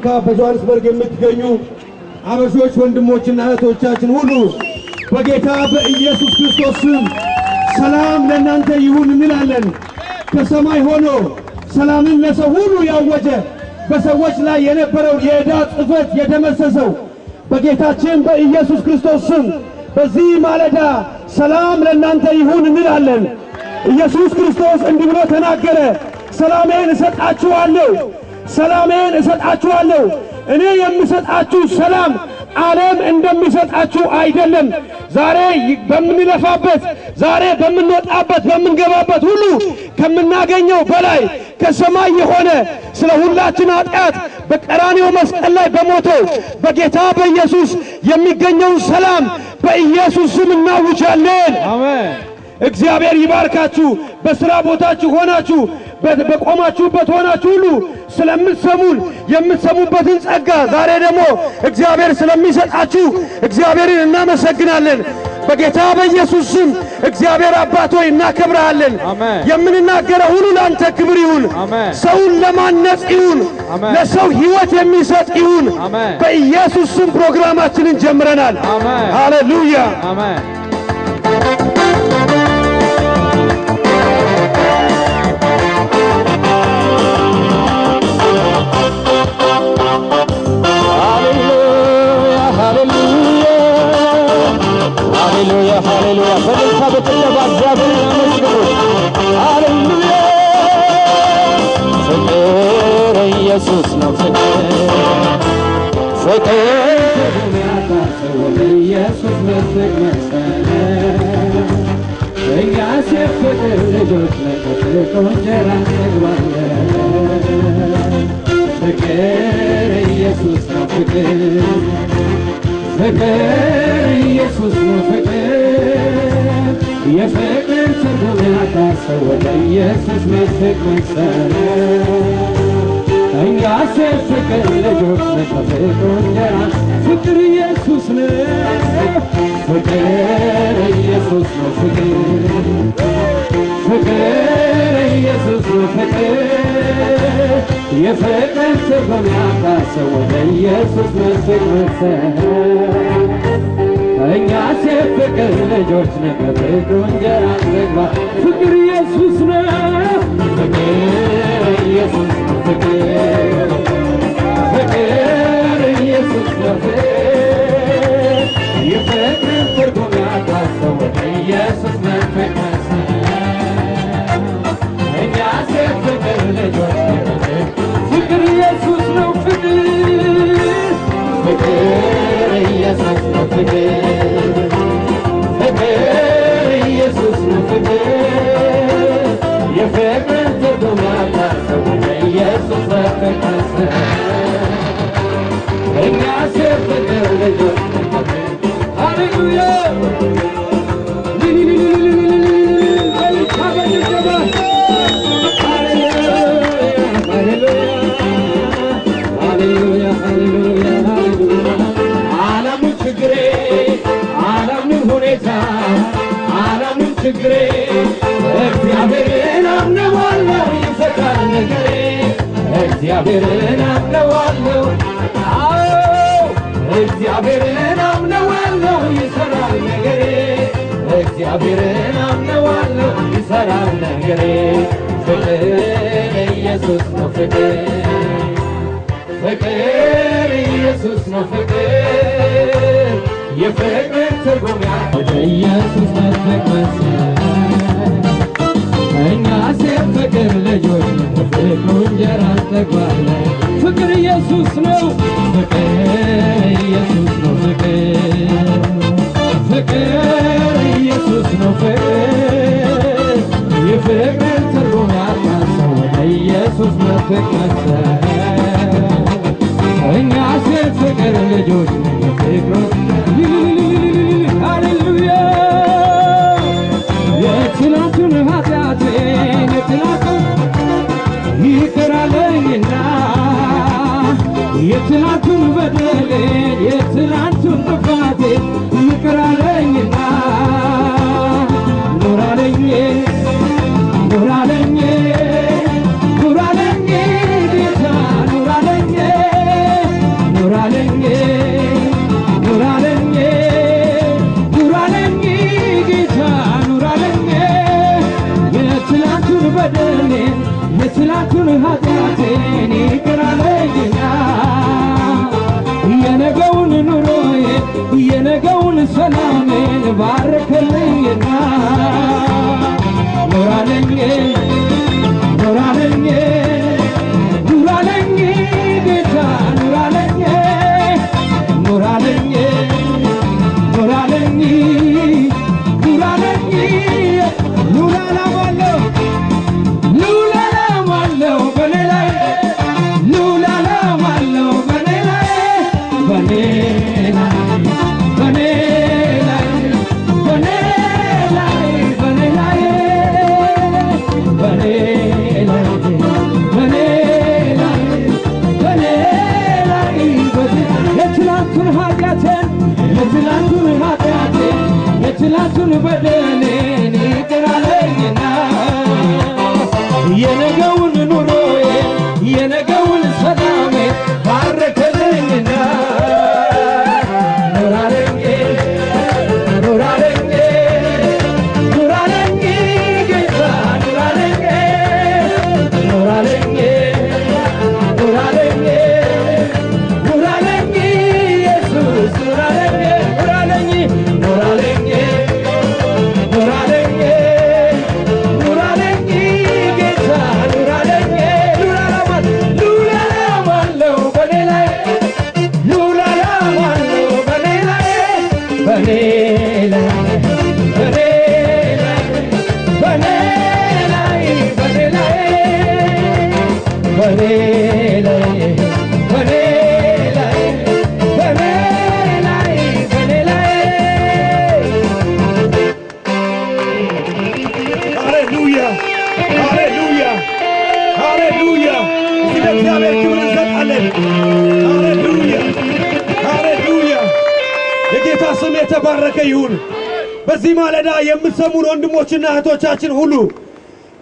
በአፍሪካ በጆሃንስበርግ የምትገኙ አበሾች ወንድሞችና እህቶቻችን ሁሉ በጌታ በኢየሱስ ክርስቶስ ስም ሰላም ለእናንተ ይሁን እንላለን። ከሰማይ ሆኖ ሰላምን ለሰው ሁሉ ያወጀ በሰዎች ላይ የነበረው የዕዳ ጽሕፈት የደመሰሰው በጌታችን በኢየሱስ ክርስቶስ ስም በዚህ ማለዳ ሰላም ለእናንተ ይሁን እንላለን። ኢየሱስ ክርስቶስ እንዲህ ብሎ ተናገረ፣ ሰላሜን እሰጣችኋለሁ፣ ሰላሜን እሰጣችኋለሁ። እኔ የምሰጣችሁ ሰላም ዓለም እንደሚሰጣችሁ አይደለም። ዛሬ በምንለፋበት፣ ዛሬ በምንወጣበት፣ በምንገባበት ሁሉ ከምናገኘው በላይ ከሰማይ የሆነ ስለ ሁላችን ኃጢአት በቀራንዮ መስቀል ላይ በሞተው በጌታ በኢየሱስ የሚገኘውን ሰላም በኢየሱስ ስም እናውጃለን። አሜን። እግዚአብሔር ይባርካችሁ። በሥራ ቦታችሁ ሆናችሁ በቆማችሁበት ሆናችሁ ሁሉ ስለምትሰሙን የምትሰሙበትን ጸጋ ዛሬ ደግሞ እግዚአብሔር ስለሚሰጣችሁ እግዚአብሔርን እናመሰግናለን። በጌታ በኢየሱስ ስም እግዚአብሔር አባት ሆይ እናከብርሃለን። የምንናገረው ሁሉ ላንተ ክብር ይሁን። ሰውን ለማነጽ ይሁን፣ ለሰው ሕይወት የሚሰጥ ይሁን። በኢየሱስ ስም ፕሮግራማችንን ጀምረናል። ሃሌሉያ አሜን። ሃሌሉያ ሃሌሉያ በደስታ በጭብጨባ እግዚአብሔርን አመስግኑት። ሃሌሉያ ፍቅር ኢየሱስ ነው ፍቅር ኢየሱስ መስክ መሰለ እኛስ የፍቅር ልጆች ለፍቅር እንጀራ እንጠግባለን። ፍቅር ኢየሱስ ነው ፍቅር ፍቅር ኢየሱስ ነው ፍቅር የፍቅር ትርጉም ያጣሰው ወደ ኢየሱስ መስክ መሰለ እኛስ የፍቅር ልጆች ለፍቅር እንጀራ ፍቅር ኢየሱስ ነው ፍቅር ኢየሱስ ነው ፍቅር ፍቅር ኢየሱስ ነው ፍቅር የፍቅር ትርጉም ያጣሰው ወደ ኢየሱስ መስክ መሰለ እኛስ የፍቅር ልጆች ለፍቅር እንጀራ እንግባ ፍቅር ኢየሱስ ነው ፍቅር ኢየሱስ ነው ፍቅር ፍቅር ኢየሱስ ነው ፍቅር የፍቅር ትርጉም ያጣሰው ወደ ኢየሱስ መስክ መሰለ እኛስ የፍቅር ልጆች ፍቅር ኢየሱስ ነው ፍቅር ፍቅር ኢየሱስ ነው ፍቅር ፍቅር ኢየሱስ ነው ፍቅር የፍቅር ትርጉም ያጣሰው ወደ ኢየሱስ መስክ መሰለ እኛስ የፍቅር ልጆች ሃሌሉያ ችግሬ እግዚአብሔርን አምነዋለሁ ይፈታል ነገሬ እግዚአብሔርን አምነዋለሁ እግዚአብሔርን አምነዋለሁ ይሰራል ነገሬ እግዚአብሔርን አምነዋለሁ ይሰራል ነገሬ ፍቅር ኢየሱስ ነው ፍቅር ፍቅር ኢየሱስ ነው ፍቅር የፍቅር ትርጉም ወደ ኢየሱስ መስክ መሰለ እኛስ የፍቅር ልጆች ለፍቅር እንጀራ እንጠግባለን ፍቅር ኢየሱስ ነው ፍቅር ኢየሱስ ነው ፍቅር ፍቅር ኢየሱስ ነው ፍቅር የፍቅር ትርጉም ያጣሰው ወደ ኢየሱስ መስክ መሰለ እኛስ የፍቅር ልጆች ለፍቅር ሃሌሉያ የትናንቱን ኃጢአቴን የትናንቱን ይቅር አለኝና የትናንቱን በደሌን የትናንቱን ጥፋቴን ይቅር አለኝና ኑር አለኝ ኑር አለኝ ኑር አለኝ ጌታ ኑር አለኝ ሃሌሉያ ሃሌሉያ የጌታ ስም የተባረከ ይሁን በዚህ ማለዳ የምትሰሙን ወንድሞችና እህቶቻችን ሁሉ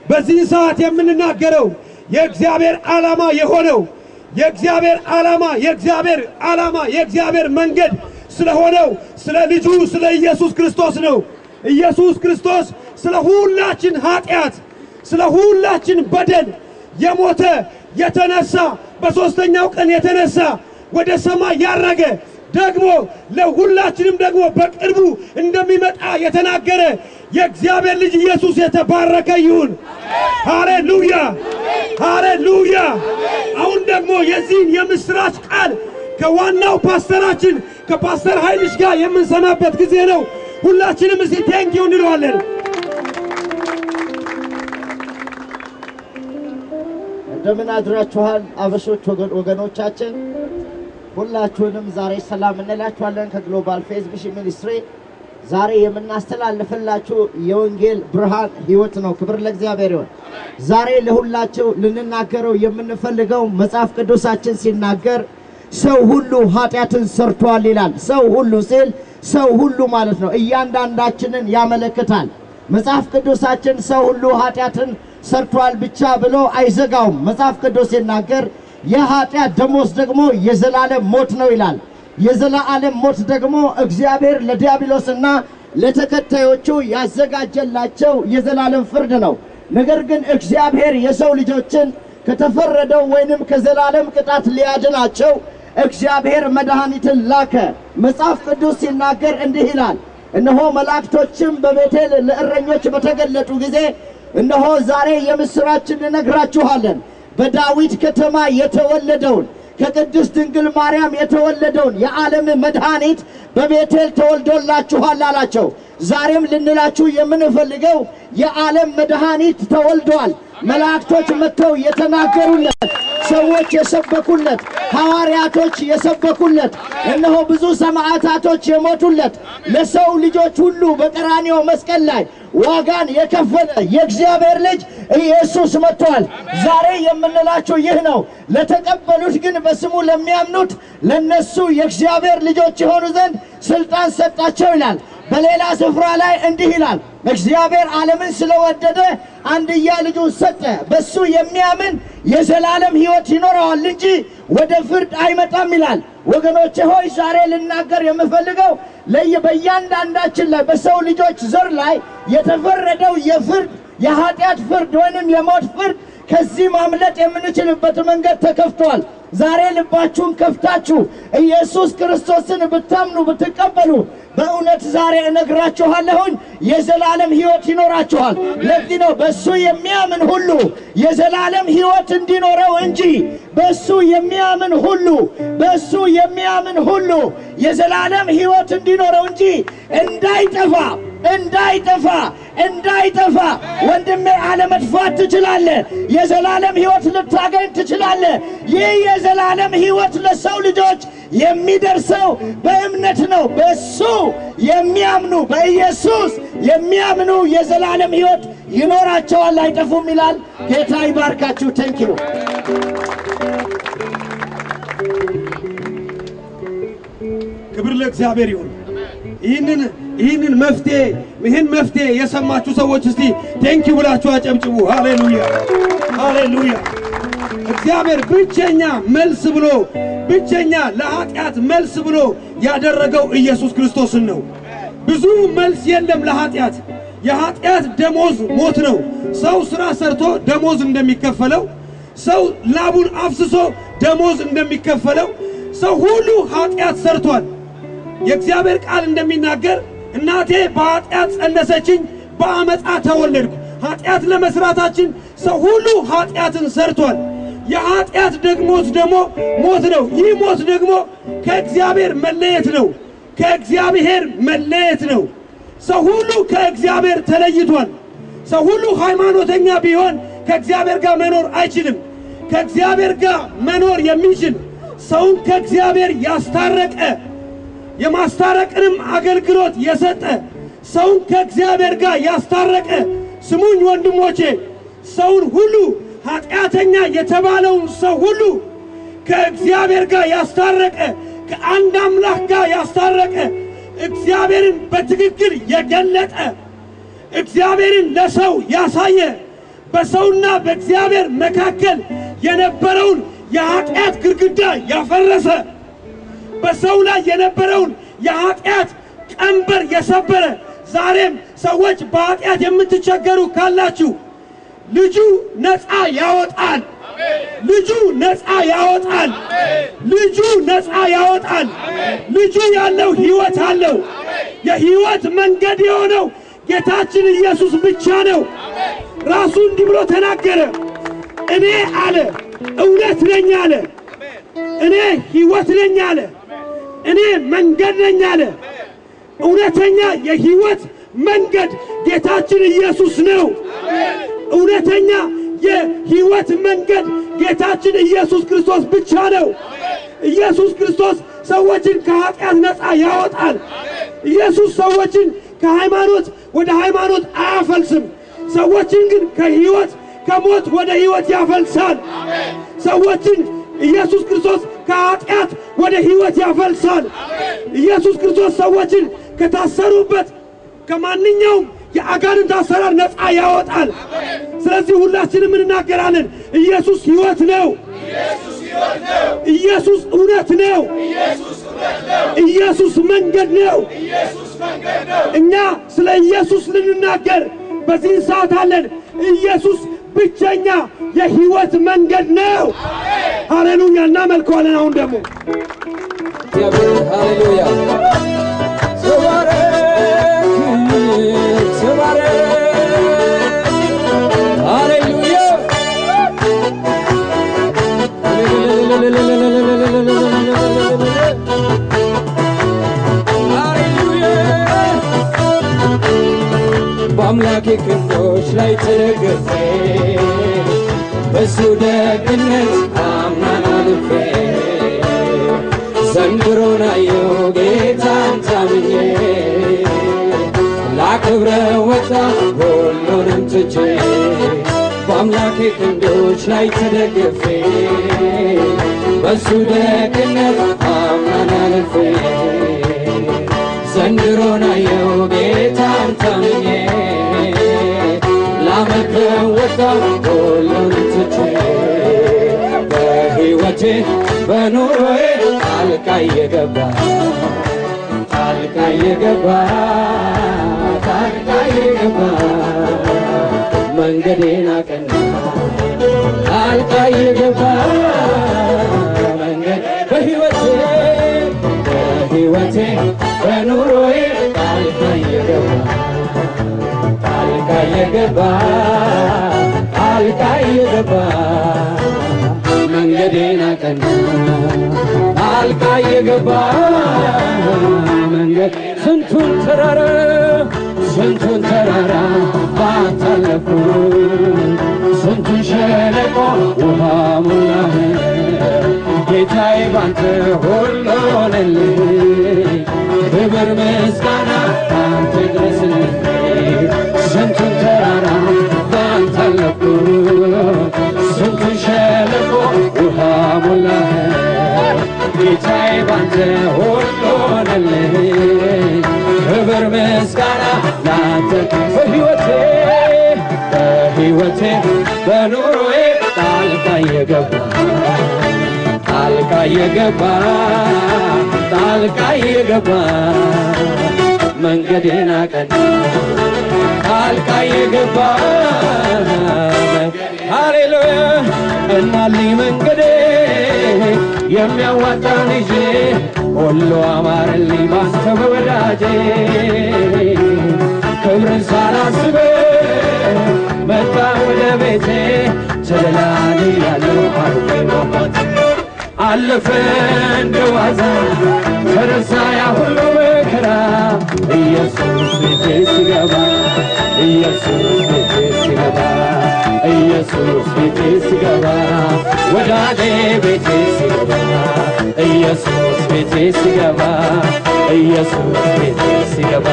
በዚህ ሰዓት የምንናገረው የእግዚአብሔር ዓላማ የሆነው የእግዚአብሔር ዓላማ የእግዚአብሔር መንገድ ስለሆነው ስለ ልጁ ስለ ኢየሱስ ክርስቶስ ነው ኢየሱስ ክርስቶስ ስለ ሁላችን ኃጢአት ስለ ሁላችን በደል የሞተ የተነሳ በሶስተኛው ቀን የተነሳ ወደ ሰማይ ያረገ ደግሞ ለሁላችንም ደግሞ በቅርቡ እንደሚመጣ የተናገረ የእግዚአብሔር ልጅ ኢየሱስ የተባረከ ይሁን ሃሌሉያ ሃሌሉያ አሁን ደግሞ የዚህን የምስራች ቃል ከዋናው ፓስተራችን ከፓስተር ኃይልሽ ጋር የምንሰማበት ጊዜ ነው ሁላችንም እዚህ ቴንኪው እንለዋለን እንደምን አድራችኋል አበሾች ወገኖቻችን ሁላችሁንም ዛሬ ሰላም እንላችኋለን ከግሎባል ፌዝ ሚሽን ሚኒስትሪ ዛሬ የምናስተላልፍላችሁ የወንጌል ብርሃን ሕይወት ነው ክብር ለእግዚአብሔር ይሁን ዛሬ ለሁላችሁ ልንናገረው የምንፈልገው መጽሐፍ ቅዱሳችን ሲናገር ሰው ሁሉ ኃጢአትን ሰርቷል ይላል ሰው ሁሉ ሲል ሰው ሁሉ ማለት ነው እያንዳንዳችንን ያመለክታል መጽሐፍ ቅዱሳችን ሰው ሁሉ ኃጢአትን ሰርቷል ብቻ ብሎ አይዘጋውም መጽሐፍ ቅዱስ ሲናገር የኃጢአት ደሞዝ ደግሞ የዘላለም ሞት ነው ይላል የዘላለም ሞት ደግሞ እግዚአብሔር ለዲያብሎስና ለተከታዮቹ ያዘጋጀላቸው የዘላለም ፍርድ ነው ነገር ግን እግዚአብሔር የሰው ልጆችን ከተፈረደው ወይንም ከዘላለም ቅጣት ሊያድናቸው እግዚአብሔር መድኃኒትን ላከ መጽሐፍ ቅዱስ ሲናገር እንዲህ ይላል እነሆ መላእክቶችም በቤቴል ለእረኞች በተገለጡ ጊዜ እነሆ ዛሬ የምስራችን እንነግራችኋለን በዳዊት ከተማ የተወለደውን ከቅድስት ድንግል ማርያም የተወለደውን የዓለም መድኃኒት በቤቴል ተወልዶላችኋል አላቸው ዛሬም ልንላችሁ የምንፈልገው የዓለም መድኃኒት ተወልዷል መላእክቶች መጥተው የተናገሩለት ሰዎች የሰበኩለት ሐዋርያቶች የሰበኩለት እነሆ ብዙ ሰማዕታቶች የሞቱለት ለሰው ልጆች ሁሉ በቀራንዮ መስቀል ላይ ዋጋን የከፈለ የእግዚአብሔር ልጅ ኢየሱስ መጥቷል ዛሬ የምንላችሁ ይህ ነው ለተቀበሉት ግን በስሙ ለሚያምኑት ለነሱ የእግዚአብሔር ልጆች ይሆኑ ዘንድ ስልጣን ሰጣቸው ይላል በሌላ ስፍራ ላይ እንዲህ ይላል እግዚአብሔር ዓለምን ስለወደደ አንድያ ልጁን ሰጠ በሱ የሚያምን የዘላለም ሕይወት ይኖረዋል እንጂ ወደ ፍርድ አይመጣም ይላል ወገኖቼ ሆይ ዛሬ ልናገር የምፈልገው በእያንዳንዳችን ላይ በሰው ልጆች ዘር ላይ የተፈረደው የፍርድ የኃጢአት ፍርድ ወይንም የሞት ፍርድ ከዚህ ማምለጥ የምንችልበት መንገድ ተከፍቷል ዛሬ ልባችሁን ከፍታችሁ ኢየሱስ ክርስቶስን ብታምኑ ብትቀበሉ በእውነት ዛሬ እነግራችኋለሁ የዘላለም ሕይወት ይኖራችኋል ለዚህ ነው በሱ የሚያምን ሁሉ የዘላለም ሕይወት እንዲኖረው እንጂ በሱ የሚያምን ሁሉ የዘላለም ሕይወት እንዲኖረው እንጂ እንዳይጠፋ ወንድሜ አለመጥፋት ትችላለህ የዘላለም ሕይወት ልታገኝ ትችላለህ ይህ የዘላለም ሕይወት ለሰው ልጆች የሚደርሰው በእምነት ነው በሱ የሚያምኑ በኢየሱስ የሚያምኑ የዘላለም ሕይወት ይኖራቸዋል አይጠፉም ይላል ጌታ ይባርካችሁ ቴንኪው ክብር ለእግዚአብሔር ይሁን ይህንን መፍትሄ የሰማችሁ ሰዎች እስቲ ቴንኪው ብላችሁ አጨብጭቡ ሃሌሉያ ሃሌሉያ እግዚአብሔር ብቸኛ ለኃጢአት መልስ ብሎ ያደረገው ኢየሱስ ክርስቶስን ነው ብዙ መልስ የለም ለኃጢአት የኃጢአት ደሞዝ ሞት ነው ሰው ሥራ ሰርቶ ደሞዝ እንደሚከፈለው ሰው ላቡን አፍስሶ ደሞዝ እንደሚከፈለው ሰው ሁሉ ኃጢአት ሰርቷል የእግዚአብሔር ቃል እንደሚናገር እናቴ በኃጢአት ጸነሰችኝ በአመፃ ተወለድኩ ኃጢአት ለመስራታችን ሰው ሁሉ ኃጢአትን ሰርቷል የኃጢአት ደሞዝ ደግሞ ሞት ነው ይህ ሞት ደግሞ ከእግዚአብሔር መለየት ነው ሰው ሁሉ ከእግዚአብሔር ተለይቷል ሰው ሁሉ ሃይማኖተኛ ቢሆን ከእግዚአብሔር ጋር መኖር አይችልም ከእግዚአብሔር ጋር መኖር የሚችል ሰውን ከእግዚአብሔር ያስታረቀ የማስታረቅንም አገልግሎት የሰጠ ሰውን ከእግዚአብሔር ጋር ያስታረቀ ስሙኝ ወንድሞቼ ሰውን ሁሉ ኃጢአተኛ የተባለውን ሰው ሁሉ ከእግዚአብሔር ጋር ያስታረቀ ከአንድ አምላክ ጋር ያስታረቀ እግዚአብሔርን በትክክል የገለጠ እግዚአብሔርን ለሰው ያሳየ በሰውና በእግዚአብሔር መካከል የነበረውን የኃጢአት ግድግዳ ያፈረሰ በሰው ላይ የነበረውን የኃጢአት ቀንበር የሰበረ ዛሬም ሰዎች በኃጢአት የምትቸገሩ ካላችሁ ልጁ ነፃ ያወጣል። ልጁ ነፃ ያወጣል። ልጁ ነፃ ያወጣል። ልጁ ያለው ሕይወት አለው። የሕይወት መንገድ የሆነው ጌታችን ኢየሱስ ብቻ ነው። ራሱ እንዲህ ብሎ ተናገረ። እኔ አለ እውነት ነኝ አለ። እኔ ሕይወት ነኝ አለ። እኔ መንገድ ነኝ አለ። እውነተኛ የሕይወት መንገድ ጌታችን ኢየሱስ ነው። እውነተኛ የሕይወት መንገድ ጌታችን ኢየሱስ ክርስቶስ ብቻ ነው። ኢየሱስ ክርስቶስ ሰዎችን ከኃጢአት ነፃ ያወጣል። ኢየሱስ ሰዎችን ከሃይማኖት ወደ ሃይማኖት አያፈልስም። ሰዎችን ግን ከሕይወት ከሞት ወደ ሕይወት ያፈልሳል። ሰዎችን ኢየሱስ ክርስቶስ ከኃጢአት ወደ ሕይወት ያፈልሳል። ኢየሱስ ክርስቶስ ሰዎችን ከታሰሩበት ከማንኛውም የአጋንንት አሰራር ነፃ ያወጣል። ስለዚህ ሁላችንም እንናገራለን፣ ኢየሱስ ሕይወት ነው። ኢየሱስ እውነት ነው። ኢየሱስ መንገድ ነው። እኛ ስለ ኢየሱስ ልንናገር በዚህ ሰዓት አለን። ኢየሱስ ብቸኛ የሕይወት መንገድ ነው። ሃሌሉያ! እናመልከዋለን። አሁን ደግሞ ሃሌሉያ! በአምላኬ ክንዶች ላይ ተደግፌ በሱ ደግነት አምናን አልፌ ዘንድሮን አየሁ ጌታን ታምኜ ላክብረው ወጣ ሁሉንም ትቼ በአምላኬ ክንዶች ላይ ተደግፌ በሱ ደግነት አምናን አልፌ ዘንድሮን አየሁ ጌታን ታምኜ ላመልከው ወጣሁ ሁሉንም ትቼ በሕይወቴ በኑሮዬ ጣልቃ የገባ ጣልቃ የገባ ጣልቃ የገባ መንገዴን አቀና ጣልቃ የገባ መንገድ በሕይወቴ በኑሮዬ ጣልቃ የገባ ጣልቃ የገባ ጣልቃ የገባ መንገዴን አቀና ጣልቃ የገባ መንገድ ስንቱን ተራራ ባታለፍኩ ስንቱን ሸለቆ ውሃ ሞላህ ጌታዬ ባንተ ሁሉ ሆነልኝ ክብር ምስጋና አንተ ድረስልኝ ስንቱን ተራራ ባታለፍኩ ስንቱን ሸለቆ ውሃ ሞላህ ጌታዬ ባንተ ሁሉ ሆነልኝ ክብር ምስጋና ላንተ በሕይወቴ በኑሮዬ ጣልቃ የገባ ጣልቃ የገባ መንገዴን አቀና ጣልቃ የገባ ሃሌሉያ እናልኝ መንገዴ የሚያዋጣን ይዤ ሁሉ አማረልኝ ባንተ በወዳጄ ክብርን ሳላስበው መጣ ወደ ቤቴ ተደላድያለሁ አልፌ አለፈ እንደ ዋዛ ተረሳ ያ ሁሉ መከራ ኢየሱስ ቤቴ ሲገባ ኢየሱስ ቤቴ ሲገባ ኢየሱስ ቤቴ ሲገባ ወዳጄ ቤቴ ሲገባ ኢየሱስ ቤቴ ሲገባ ኢየሱስ ቤቴ ሲገባ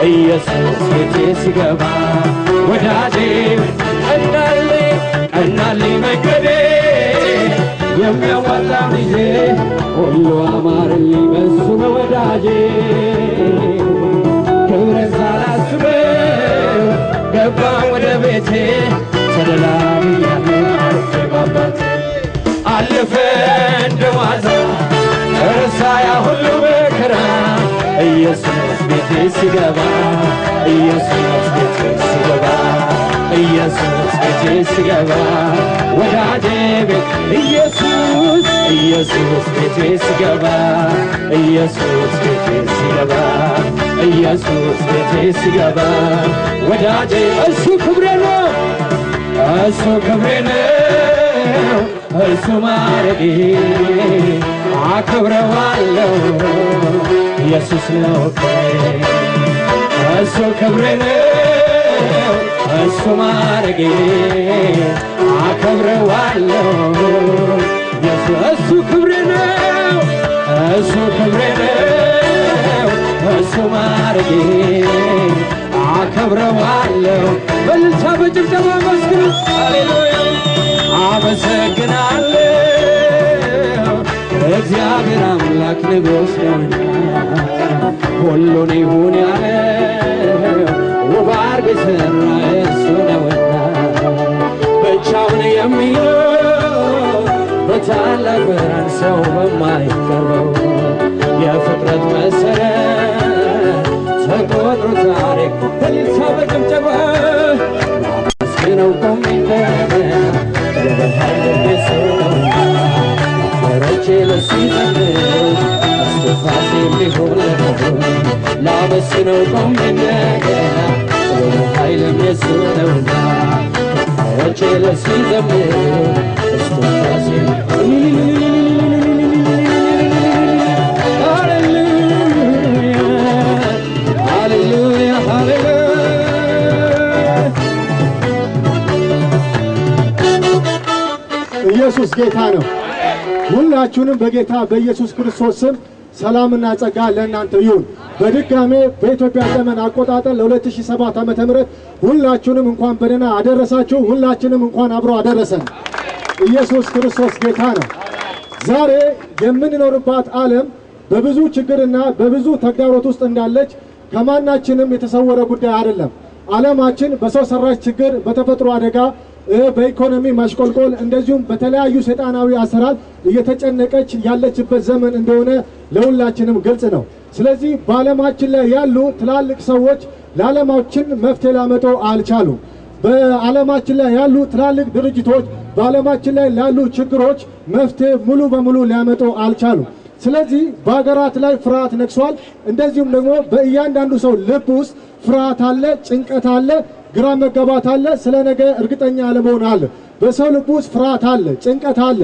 ኢየሱስ ቤቴ ሲገባ ወዳጄ ቀናልኝ መንገዴ የሚያዋጣው ልጄ ሁሉ አማረልኝ በሱ በወዳጄ ክብርን ሳላስበው ገባ ወደ ቤቴ ተደላብያለሁ ባባቴ አለፈ እንደዋዛ እርሳ ያ ሁሉ መከራ ኢየሱስ ቤቴ ሲገባ ኢየሱስ ቤቴ ሲገባ ኢየሱስ ቤቴ ሲገባ ወዳጄ ቤት ኢየሱስ ኢየሱስ ቤቴ ሲገባ ኢየሱስ ቤቴ ሲገባ ኢየሱስ ቤቴ ሲገባ ወዳጄ እሱ ክብሬ ነው እሱ ክብሬ ነው እሱ ማረጌ አከብረዋለሁ ኢየሱስ ነው እሱ ክብሬ ነው እሱ ማረጌ አከብረዋለሁ እሱ ክብሬ ነው እሱ ክብሬ ነው እሱ ማረጌ አከብረዋለሁ በልልታ በጭብጨባ መስግኑ ሃሌሉያ አመሰግናለሁ እግዚአብሔር አምላክ ንጉሥ ነውና ሁሉን ይሁን ያለው ውብ አድርጎ የሠራ እሱ ነውና ብቻውን የሚኖር በታላቅ ብርሃን ሰው በማይቀርበው የፍጥረት መሠረት ተቆጥሮ ታሪክ በልልታ በጭብጨባ አመስግነው ቆሜ እንደገና የበኃይል ሰው ነውና ፈረቼ ለሱ ይዘምር እስትንፋሴ የሚሆን ለመሆን ላመስግነው ቆሜ እንደገና የበኃይልም የሱ ነውና ፈረቼ ለሱ ይዘምር እስትንፋሴ ሃሌሉያ ሃሌሉያ ኢየሱስ ጌታ ነው። ሁላችሁንም በጌታ በኢየሱስ ክርስቶስ ስም ሰላምና ጸጋ ለእናንተ ይሁን። በድጋሜ በኢትዮጵያ ዘመን አቆጣጠር ለ2007 ዓመተ ምህረት ሁላችሁንም እንኳን በደህና አደረሳችሁ። ሁላችንም እንኳን አብሮ አደረሰን። ኢየሱስ ክርስቶስ ጌታ ነው። ዛሬ የምንኖርባት ዓለም በብዙ ችግርና በብዙ ተግዳሮት ውስጥ እንዳለች ከማናችንም የተሰወረ ጉዳይ አይደለም። ዓለማችን በሰው ሰራሽ ችግር፣ በተፈጥሮ አደጋ፣ በኢኮኖሚ ማሽቆልቆል እንደዚሁም በተለያዩ ሰይጣናዊ አሰራር እየተጨነቀች ያለችበት ዘመን እንደሆነ ለሁላችንም ግልጽ ነው። ስለዚህ በዓለማችን ላይ ያሉ ትላልቅ ሰዎች ለዓለማችን መፍትሄ ሊያመጡ አልቻሉም። በዓለማችን ላይ ያሉ ትላልቅ ድርጅቶች በዓለማችን ላይ ላሉ ችግሮች መፍትሄ ሙሉ በሙሉ ሊያመጡ አልቻሉም። ስለዚህ በሀገራት ላይ ፍርሃት ነግሷል። እንደዚሁም ደግሞ በእያንዳንዱ ሰው ልብ ውስጥ ፍርሃት አለ፣ ጭንቀት አለ፣ ግራ መጋባት አለ፣ ስለ ነገ እርግጠኛ አለመሆን አለ። በሰው ልብ ውስጥ ፍርሃት አለ፣ ጭንቀት አለ፣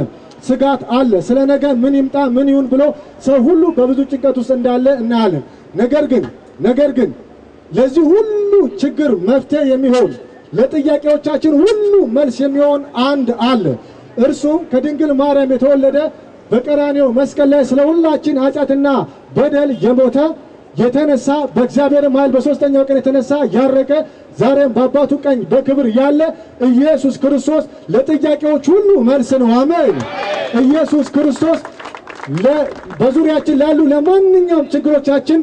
ስጋት አለ። ስለ ነገ ምን ይምጣ ምን ይሁን ብሎ ሰው ሁሉ በብዙ ጭንቀት ውስጥ እንዳለ እናያለን። ነገር ግን ለዚህ ሁሉ ችግር መፍትሄ የሚሆን ለጥያቄዎቻችን ሁሉ መልስ የሚሆን አንድ አለ። እርሱም ከድንግል ማርያም የተወለደ በቀራንዮ መስቀል ላይ ስለ ሁላችን ኃጢአትና በደል የሞተ የተነሳ በእግዚአብሔር ኃይል በሶስተኛው ቀን የተነሳ ያረቀ ዛሬም በአባቱ ቀኝ በክብር ያለ ኢየሱስ ክርስቶስ ለጥያቄዎች ሁሉ መልስ ነው። አሜን። ኢየሱስ ክርስቶስ በዙሪያችን ላሉ ለማንኛውም ችግሮቻችን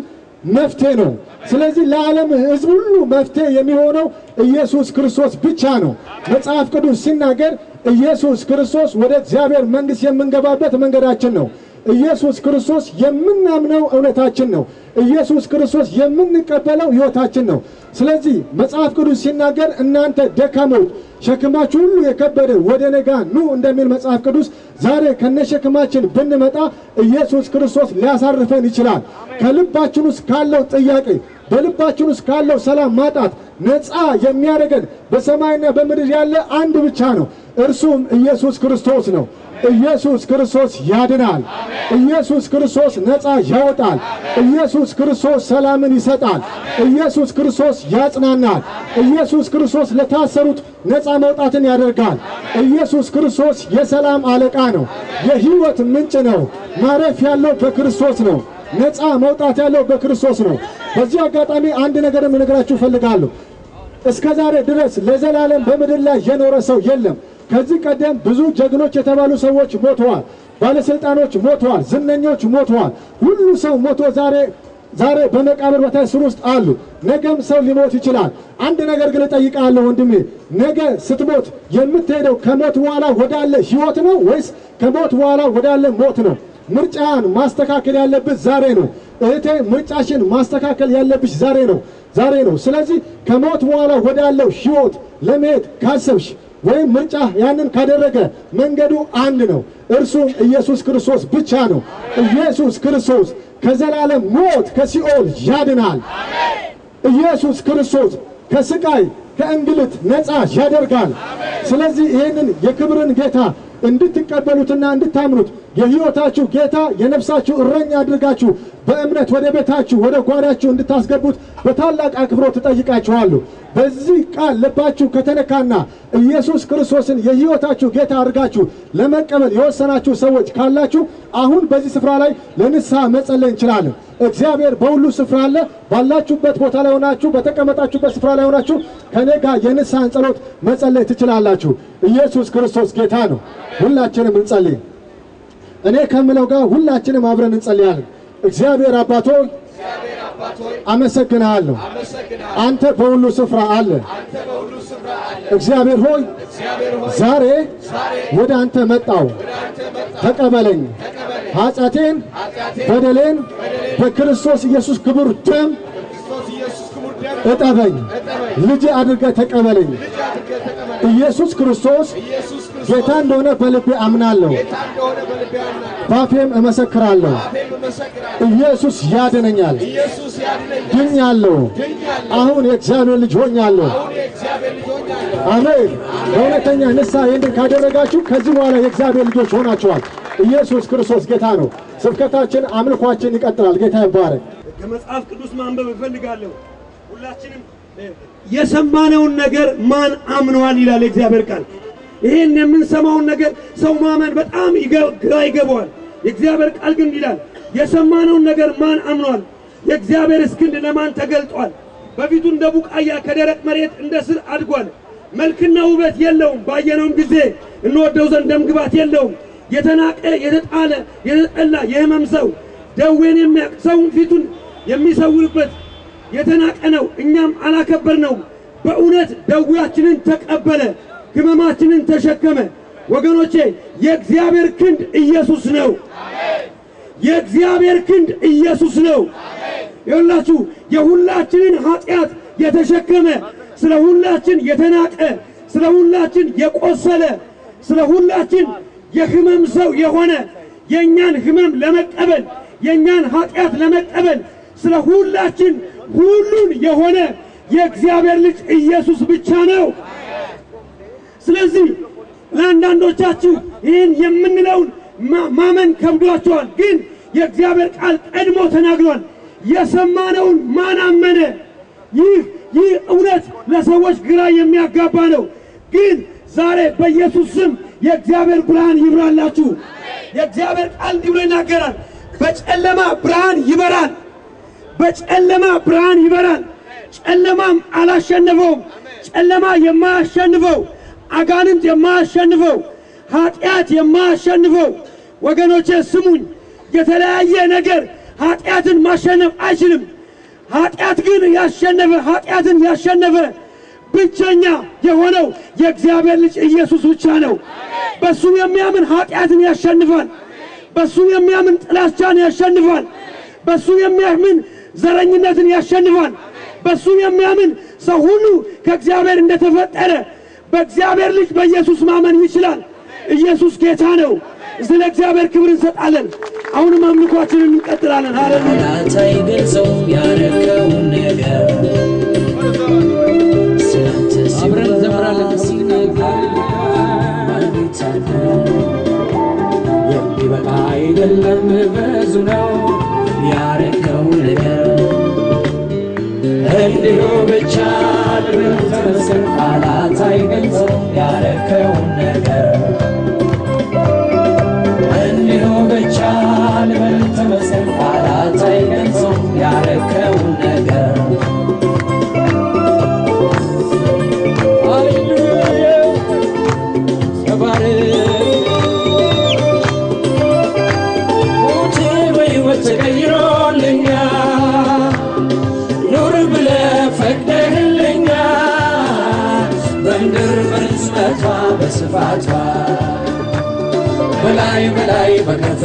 መፍትሄ ነው። ስለዚህ ለዓለም ሕዝብ ሁሉ መፍትሄ የሚሆነው ኢየሱስ ክርስቶስ ብቻ ነው። መጽሐፍ ቅዱስ ሲናገር ኢየሱስ ክርስቶስ ወደ እግዚአብሔር መንግሥት የምንገባበት መንገዳችን ነው። ኢየሱስ ክርስቶስ የምናምነው እውነታችን ነው። ኢየሱስ ክርስቶስ የምንቀበለው ሕይወታችን ነው። ስለዚህ መጽሐፍ ቅዱስ ሲናገር እናንተ ደካሞች ሸክማችሁ ሁሉ የከበደ ወደ እኔ ጋ ኑ እንደሚል መጽሐፍ ቅዱስ ዛሬ ከነሸክማችን ብንመጣ ኢየሱስ ክርስቶስ ሊያሳርፈን ይችላል። ከልባችን ውስጥ ካለው ጥያቄ በልባችን ውስጥ ካለው ሰላም ማጣት ነፃ የሚያደርገን በሰማይና በምድር ያለ አንድ ብቻ ነው። እርሱም ኢየሱስ ክርስቶስ ነው። ኢየሱስ ክርስቶስ ያድናል። ኢየሱስ ክርስቶስ ነፃ ያወጣል። ኢየሱስ ክርስቶስ ሰላምን ይሰጣል። ኢየሱስ ክርስቶስ ያጽናናል። ኢየሱስ ክርስቶስ ለታሰሩት ነፃ መውጣትን ያደርጋል። ኢየሱስ ክርስቶስ የሰላም አለቃ ነው። የሕይወት ምንጭ ነው። ማረፍ ያለው በክርስቶስ ነው። ነፃ መውጣት ያለው በክርስቶስ ነው። በዚህ አጋጣሚ አንድ ነገር ልነግራችሁ እፈልጋለሁ። እስከ ዛሬ ድረስ ለዘላለም በምድር ላይ የኖረ ሰው የለም። ከዚህ ቀደም ብዙ ጀግኖች የተባሉ ሰዎች ሞተዋል። ባለስልጣኖች ሞተዋል። ዝነኞች ሞተዋል። ሁሉ ሰው ሞቶ ዛሬ በመቃብር በታይ ስር ውስጥ አሉ። ነገም ሰው ሊሞት ይችላል። አንድ ነገር ግን እጠይቃለሁ ወንድሜ፣ ነገ ስትሞት የምትሄደው ከሞት በኋላ ወዳለ ሕይወት ነው ወይስ ከሞት በኋላ ወዳለ ሞት ነው? ምርጫን ማስተካከል ያለብህ ዛሬ ነው። እህቴ ምርጫሽን ማስተካከል ያለብሽ ዛሬ ነው። ስለዚህ ከሞት በኋላ ወዳለው ሕይወት ለመሄድ ካሰብሽ ወይም ምርጫ ያንን ካደረገ መንገዱ አንድ ነው። እርሱም ኢየሱስ ክርስቶስ ብቻ ነው። ኢየሱስ ክርስቶስ ከዘላለም ሞት ከሲኦል ያድናል። ኢየሱስ ክርስቶስ ከስቃይ ከእንግልት ነፃ ያደርጋል። ስለዚህ ይህንን የክብርን ጌታ እንድትቀበሉትና እንድታምኑት የሕይወታችሁ ጌታ የነፍሳችሁ እረኛ አድርጋችሁ በእምነት ወደ ቤታችሁ ወደ ጓዳችሁ እንድታስገቡት በታላቅ አክብሮት ተጠይቃችኋለሁ። በዚህ ቃል ልባችሁ ከተነካና ኢየሱስ ክርስቶስን የሕይወታችሁ ጌታ አድርጋችሁ ለመቀበል የወሰናችሁ ሰዎች ካላችሁ አሁን በዚህ ስፍራ ላይ ለንስሐ መጸለይ እንችላለን። እግዚአብሔር በሁሉ ስፍራ አለ። ባላችሁበት ቦታ ላይ ሆናችሁ በተቀመጣችሁበት ስፍራ ላይ ሆናችሁ ከኔ ጋር የንስሐን ጸሎት መጸለይ ትችላላችሁ። ኢየሱስ ክርስቶስ ጌታ ነው። ሁላችንም እንጸልይ። እኔ ከምለው ጋር ሁላችንም አብረን እንጸልያለን። እግዚአብሔር አባት ሆይ አመሰግናለሁ። አንተ በሁሉ ስፍራ አለ። እግዚአብሔር ሆይ ዛሬ ወደ አንተ መጣው። ተቀበለኝ። ኃጢአቴን በደሌን በክርስቶስ ኢየሱስ ክቡር ደም እጠበኝ። ልጅ አድርገህ ተቀበለኝ። ኢየሱስ ክርስቶስ ጌታ እንደሆነ በልቤ አምናለሁ፣ ባፌም እመሰክራለሁ። ኢየሱስ ያድነኛል። ድኛለሁ። አሁን የእግዚአብሔር ልጅ ሆኛለሁ። አሜን። በእውነተኛ ንስሐ ይህንን ካደረጋችሁ ከዚህ በኋላ የእግዚአብሔር ልጆች ሆናችኋል። ኢየሱስ ክርስቶስ ጌታ ነው። ስብከታችን አምልኳችን ይቀጥላል። ጌታ ይባረክ። ከመጽሐፍ ቅዱስ ማንበብ እፈልጋለሁ። ሁላችንም የሰማነውን ነገር ማን አምኗል ይላል የእግዚአብሔር ቃል። ይሄን የምንሰማውን ነገር ሰው ማመን በጣም ግራ ይገባዋል። የእግዚአብሔር ቃል ግን ይላል የሰማነውን ነገር ማን አምኗል? የእግዚአብሔርስ ክንድ ለማን ተገልጧል? በፊቱ እንደ ቡቃያ ከደረቅ መሬት እንደ ስር አድጓል። መልክና ውበት የለውም፣ ባየነውም ጊዜ እንወደው ዘንድ ደምግባት የለውም። የተናቀ የተጣለ የተጠላ የሕመም ሰው ደዌን የሚያውቅ ሰውን ፊቱን የሚሰውርበት የተናቀ ነው፣ እኛም አላከበርነው። በእውነት ደዌያችንን ተቀበለ፣ ሕመማችንን ተሸከመ። ወገኖቼ የእግዚአብሔር ክንድ ኢየሱስ ነው። የእግዚአብሔር ክንድ ኢየሱስ ነው። ይኸውላችሁ የሁላችንን ኃጢአት የተሸከመ፣ ስለ ሁላችን የተናቀ፣ ስለ ሁላችን የቆሰለ፣ ስለ ሁላችን የሕመም ሰው የሆነ የእኛን ሕመም ለመቀበል የእኛን ኃጢአት ለመቀበል ስለ ሁላችን ሁሉን የሆነ የእግዚአብሔር ልጅ ኢየሱስ ብቻ ነው። ስለዚህ ለአንዳንዶቻችሁ ይህን የምንለውን ማመን ከብዷቸዋል። ግን የእግዚአብሔር ቃል ቀድሞ ተናግሯል። የሰማነውን ማን አመነ? ይህ እውነት ለሰዎች ግራ የሚያጋባ ነው። ግን ዛሬ በኢየሱስ ስም የእግዚአብሔር ብርሃን ይብራላችሁ። የእግዚአብሔር ቃል እንዲህ ብሎ ይናገራል፣ በጨለማ ብርሃን ይበራል። በጨለማ ብርሃን ይበራል። ጨለማም አላሸነፈውም። ጨለማ የማያሸንፈው፣ አጋንንት የማያሸንፈው፣ ኃጢአት የማያሸንፈው። ወገኖቼ ስሙኝ፣ የተለያየ ነገር ኃጢአትን ማሸነፍ አይችልም። ኃጢአት ግን ኃጢአትን ያሸነፈ ብቸኛ የሆነው የእግዚአብሔር ልጅ ኢየሱስ ብቻ ነው። በሱ የሚያምን ኃጢአትን ያሸንፋል። በሱ የሚያምን ጥላቻን ያሸንፋል። በሱ የሚያምን ዘረኝነትን ያሸንፋል። በሱ የሚያምን ሰው ሁሉ ከእግዚአብሔር እንደተፈጠረ በእግዚአብሔር ልጅ በኢየሱስ ማመን ይችላል። ኢየሱስ ጌታ ነው። ስለ እግዚአብሔር ክብር እንሰጣለን። አሁንም አምልኳችንን እንቀጥላለን። ሃሌሉያ። ላታይ ገልጸው ያረከውን ነገር አብረን እንዘምራለን። የሚበቃ አይደለም ብዙ ነው ያረከው ነገር እንዲሁ ብቻ ልብል ተመስገን። ቃላት አይገልጸው ያረከውን ነገር እንዲሁ ብቻ ልብል ተመስገን። ቃላት አይገልጸው ያረከውን ነገር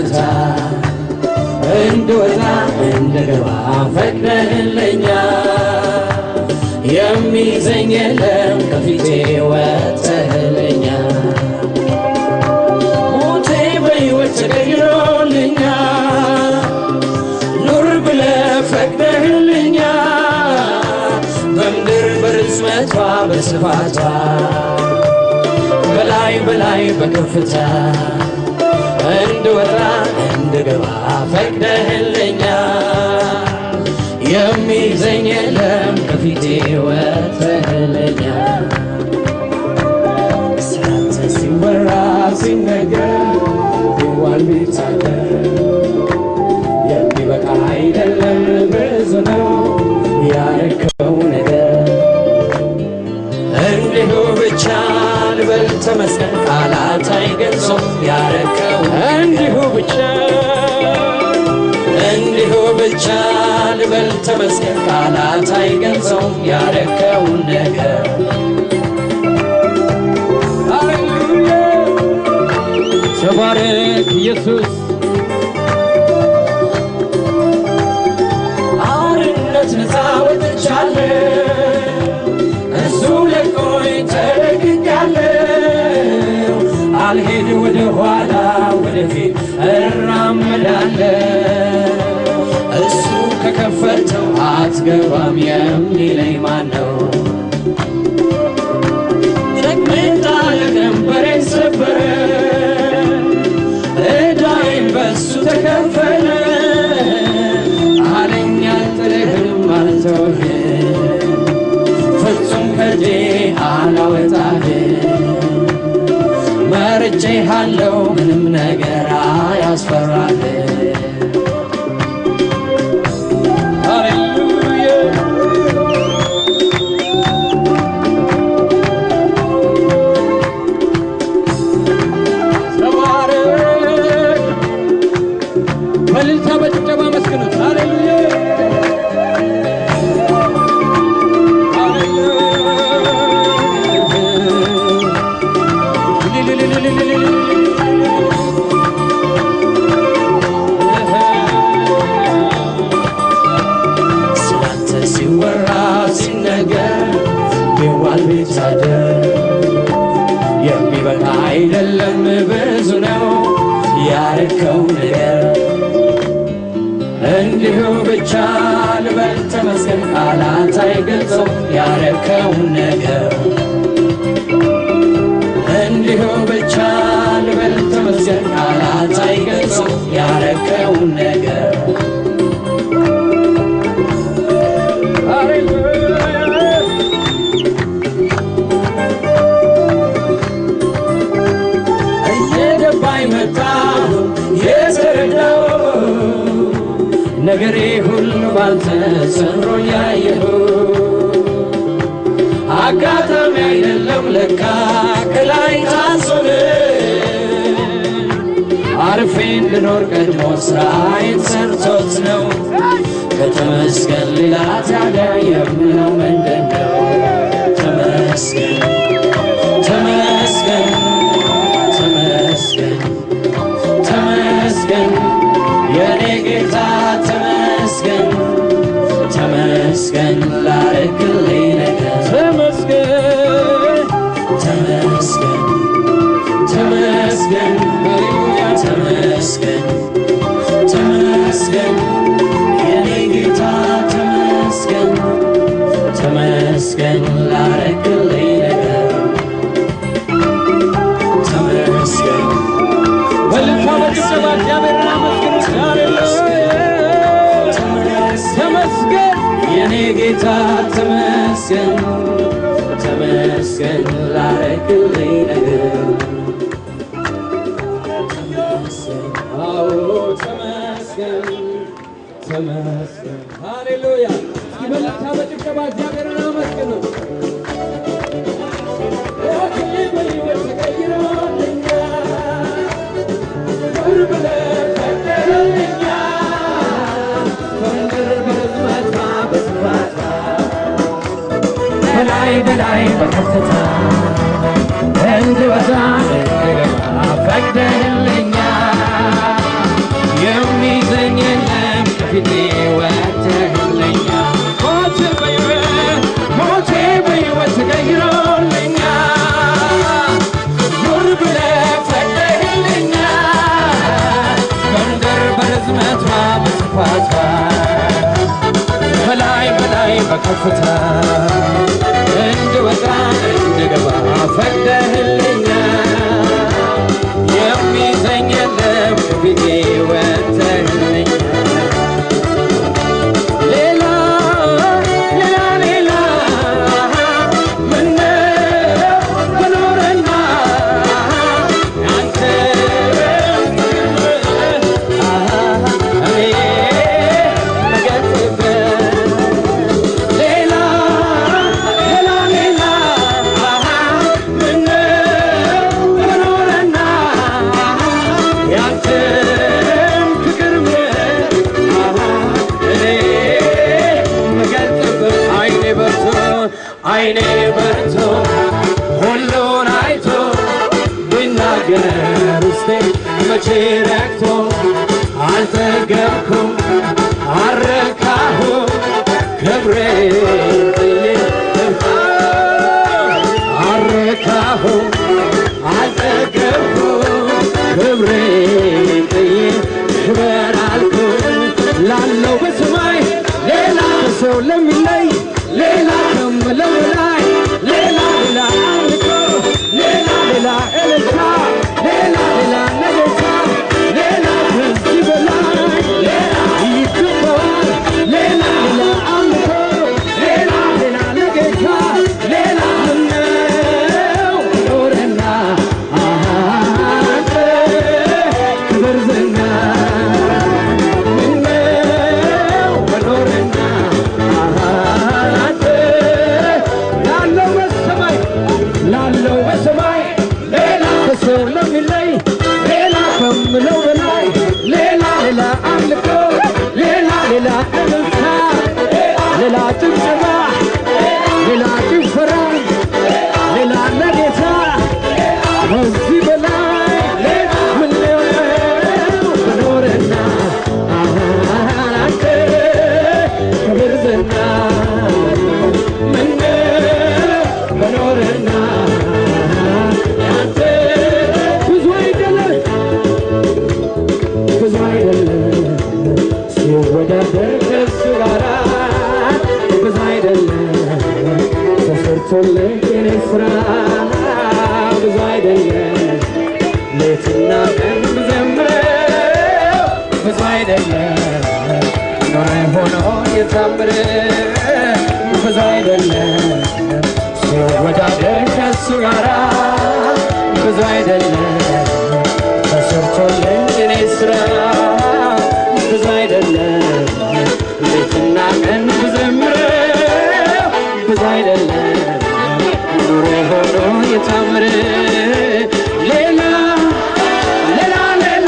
በከፍታ እንድወጣ እንድገባ ፈቅደህልኛል። የሚይዘኝ የለም ከፊቴ ወጥተህልኛል። ሞቴ በሕይወት ተቀይሮልኛል። ኑር ብለህ ፈቅደህልኛል። በምድር በርዝመቷ በስፋቷ በላይ በላይ በከፍታ እንድወጣ እንድገባ ፈቅደህልኛል። የሚይዘኝ የለም ከፊቴ ወጥተህልኛል። ስላንተ ሲወራ ሲነገር ቢዋል ቢታደር የሚበቃ አይደለም ብዙ ነው ያረከው ነገር። እንዲሁ ብቻ ልበል ተመስገን ቃላት አይገልጹም ያረከው። እንዲሁ ብቻ ልበል ተመስገን ቃላት አይገልጹም ያረከውን ነገር። ሃሌሉያ ተባረክ ኢየሱስ። አርነት ነፃ ወጥቻለሁ እሱ ለቆኝ ተለቅቄያለሁ። አልሄድ ወደ ኋላ ወደፊት እራመዳለሁ። እሱ ከከፈተው አትገባም የሚለኝ ማነው? ደግሜታ ለቀንበሬን ሰበረ ዕዳዬን በሱ ተከፈለ። አለኝ አልጥልህም አልተውህም ፍጹም ከእጄ አላወጣህም። መርጬሃለሁ ምንም ነገር አያስፈራህም። ስላንተ ሲወራ ሲነገር ቢዋል ቢታደር የሚበቃ አይደለም ብዙ ነው ያረከው ነገር። እንዲሁ ብቻ ልበል ተመስገን ቃላት አይገልጹም ያረከውን ነገር። እንዲሁ ብቻ ልበል ተመስገን ቃላት አይገልጹም ያረከውን ነገር። እየገባኝ መጣሁ የተረዳሁ ነገሬ ሁሉ ባንተ ሰምሮ ያየሁ። አጋጣሚ አይደለም ለካ ከላይ ታዞን አርፌ እንድኖር ቀድሞ ስራዬን ሰርቶት ነው። ከተመስገን ሌላ ታዲያ የምለው ምንድን ነው? ተመስገን ተመስገን ተመስገን ተመስገን የኔ ጌታ ተመስገን ተመስገን ላረክልኝ ነገር። ተመስገን ተመስገን ተመስገን ተመስገን ተመስገን የኔ ጌታ ተመስገን ተመስገን ላረክልኝ ነገር። ተመስገን በልፋ በጭብጨባ እግዚአብሔርን አመስግኑት። ተመስገን የኔ ጌታ ተመስገን ተመስገን ላረክልኝ ነገር። አዎ ተመስገን ተመስገን። ሃሌሉያ እስኪ በልፋ በጭብጨባ እግዚአብሔርን አመስግኑት። በላይ በከፍታ እንድወጣ እንድገባ ፈቅደህልኛል። የለም ከፊቴ ወጥተህልኛል ሞቴ በሕይወት ተቀይሮልኛል ኑር ብለህ ፈቅደህልኛል በምድር በርዝመቷ በስፋቷ በላይ በላይ በከፍታ እንድወጣ እንድገባ ፈቅደህልኛል የሚይዘኝ የለም ከፊቴ ወጥተህልኛል አይኔ በርቶ ሁሉን አይቶ ቢናገር ውስጤ መቼ ረክቶ አልጠገብኩም አልረካሁም ክብሬን ጥዬ አልረካሁም አልጠገብኩም ክብሬን ጥዬ ክበር አልኩኝ ላለው በሰማይ ሌላ ሰው ለሚለይ ሌላ ከምለው ላይ ሌላ ሌላ አምልኮ ሌላ ሌላ እልልታ ሌላ ሌላ ነገታ ሌላ ከዚህ በላይ ሌላ ይገባዋል ሌላ ሌላ አምልኮ ሌላ ሌላ ነገታ ሌላ ምነው ኖረና አንተ ክብር ዝና ምነው በኖረና ላለው በሰማይ ሌላ ከሰው ለሚለይ ሌላ ከምለው በላይ ሌላ ሌላ አምልኮ ሌላ ሌላ እልልታ ሌላ ጭብጨባ ሌላ ጭፈራ ሌላ ለጌታ ከዚህ በላይ ምነው በኖረና አንተ ክብር ዝና በኖረና ያንተ ብዙ አይደለም ሲወዳደር ከእሱ ጋራ ብዙ አይደለም ተሰርቶልኝ የኔ ስራ ብዙ አይደለም ሌትና ቀን ብዘምረው ብዙ አይደለም ኖረ ሆኖ የታምረው ብዙ አይደለም ሲወዳደር ከእሱ ጋራ ብዙ አይደለም ተሰርቶልኝ የኔ ስራ ብዙ አይደለም ሌትና ቀን ብዘምረው ብዙ አይደለም ኑሮ ሆኖ የታምረው ሌላ ሌላ ሌላ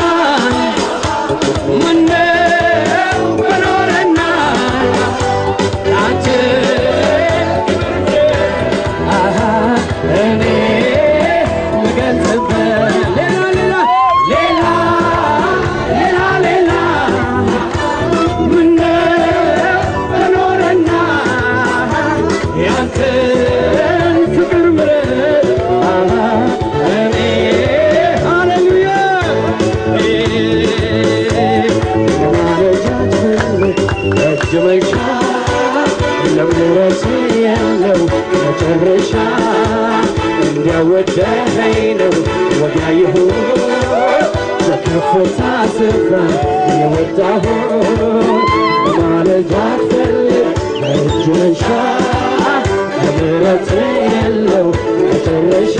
ምነው በኖረና አንተ እኔ ምገልጽበት ሌላ ሌላ ሌላ ሌላ ምነው በኖረና ያንተን ፍቅር ምሕረት እኔ ሃሌሉያ እጅ መንሻ ለምሕረት የለው መጨረሻ እንዲያወደኸኝ ነው ወዲያ ይሁን በከፍታ ስፍራ የወጣሁት በማለዳ ትፈልግ እጅ መንሻ ለምሕረት የለው መጨረሻ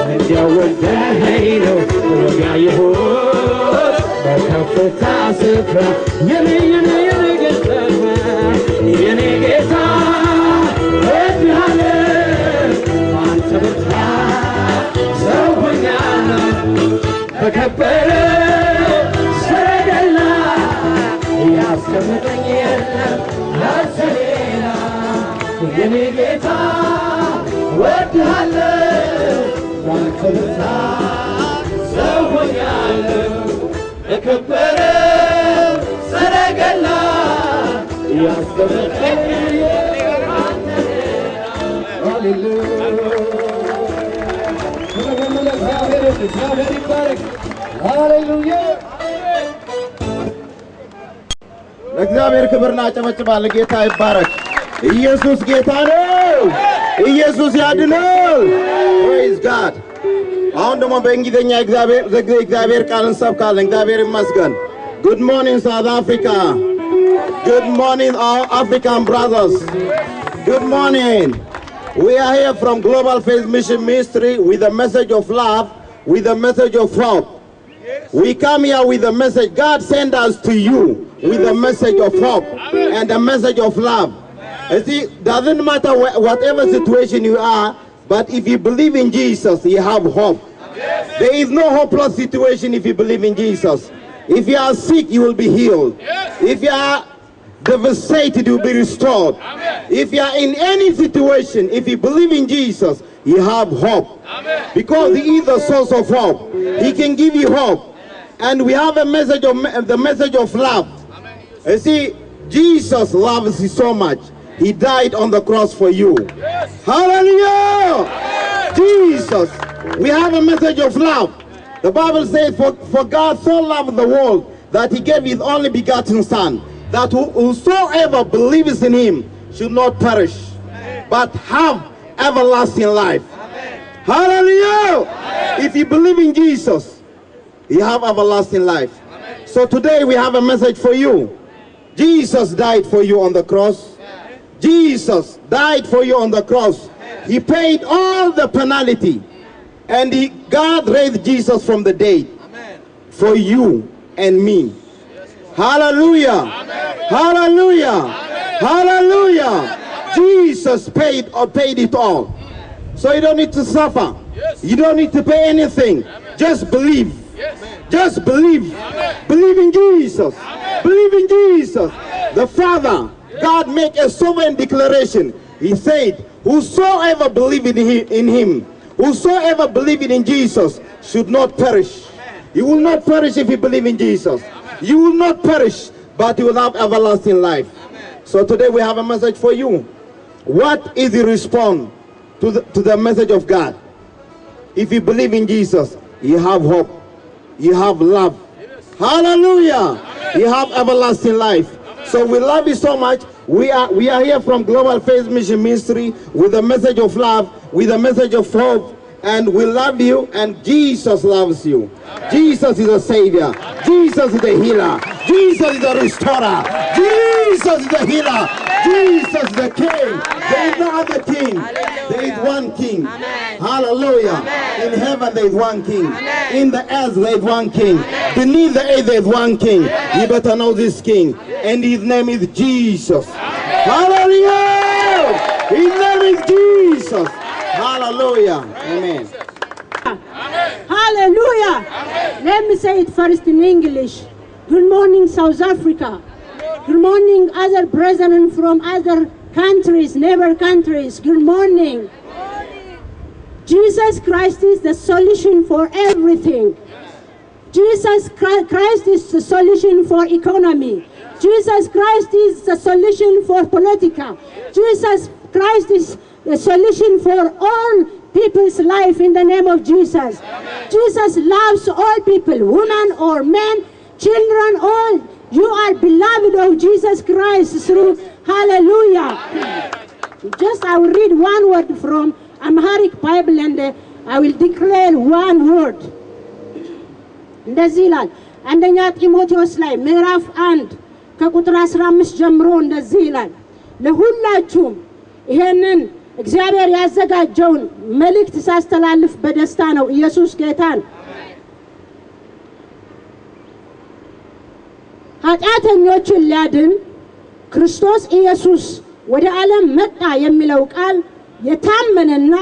እንዲያወደኸኝ ነው ወዲያ ይሁን በከፍታ ስፍራ የኔ ጌታ የኔ ጌታ እወድሃለሁ አንተ ብርታት ሰው ሆኛለሁ በከበረው ሰረገላ ያስቀምጠኝ የለም ላንተ ሌላ የኔ ጌታ እወድሃለሁ አንተ ብርታት ሰው ሆኛለሁ በከበረው ለእግዚአብሔር ክብርና ጨበጭባለ ጌታ ይባረክ። ኢየሱስ ጌታ ነው። ኢየሱስ ያድናል። praise God። አሁን ደግሞ በእንግሊዘኛ እግዚአብሔር ቃል እንሰብካለን። እግዚአብሔር ይመስገን። Good morning South Africa. Good morning our African brothers. Good morning. We are here from Global Faith Mission Ministry with a message of love, with a message of hope. We come here with a message. God sent us to you with a message of hope and a message of love. You see, doesn't matter whatever situation you are, but if you believe in Jesus, you have hope. There is no hopeless situation if you believe in Jesus. If you are sick, you will be healed. If you are devastated, you will be restored. If you are in any situation, if you believe in Jesus, you have hope. Because he is the source of hope. He can give you hope. And we have a message of the message of love. You see, Jesus loves you so much. He died on the cross for you. Hallelujah! Jesus. We have a message of love. The Bible says, for God so loved the world that he gave his only begotten Son, that whosoever believes in him should not perish, but have everlasting life. Hallelujah! If you believe in Jesus, you have everlasting life. So today we have a message for you. Jesus died for you on the cross. Jesus died for you on the cross. He paid all the penalty. And God raised Jesus from the dead for you and me. Hallelujah! Hallelujah! Hallelujah! Jesus paid it all. So you don't need to suffer. You don't need to pay anything. Just believe. Just believe. Believe in Jesus. Believe in Jesus. The Father, God made a sovereign declaration. He said, whosoever believe in him, whosoever believe in Jesus should not perish. You will not perish if you believe in Jesus. You will not perish, but you will have everlasting life. So today we have a message for you. What is the response to the message of God? If you believe in Jesus, you have hope. You have love. Hallelujah! You have everlasting life. So we love you so much. We are here from Global Faith Mission Ministry with a message of love, with a message of hope, and we love you, and Jesus loves you. Jesus is a Savior. Jesus is a healer. Jesus is a restorer. Jesus is a healer. Jesus is the King. There is no other King. There is one King. Hallelujah. In heaven there is one King. In the earth there is one King. Beneath the earth there is one King. You better know this King. And his name is Jesus. Hallelujah! His name is Jesus. Hallelujah. Amen. Hallelujah. Let me say it first in English. Good morning, South Africa. Good morning, other brethren from other countries, neighbor countries. Good morning. Jesus Christ is the solution for everything. Jesus Christ is the solution for economy. Jesus Christ is the solution for politica. Jesus Christ is the solution for all people's life in the name of Jesus. Jesus loves all people, women or men, children, all. You are beloved of Jesus Christ through hallelujah. Just I will read one word from Amharic Bible and I will declare one word. እንደዚህ ይላል አንደኛ ጢሞቴዎስ ላይ ምዕራፍ 1 ከቁጥር 15 ጀምሮ እንደዚህ ይላል ለሁላችሁም ይሄንን እግዚአብሔር ያዘጋጀውን መልእክት ሳስተላልፍ በደስታ ነው ኢየሱስ ጌታ ነው ኃጢአተኞችን ሊያድን ክርስቶስ ኢየሱስ ወደ ዓለም መጣ የሚለው ቃል የታመነና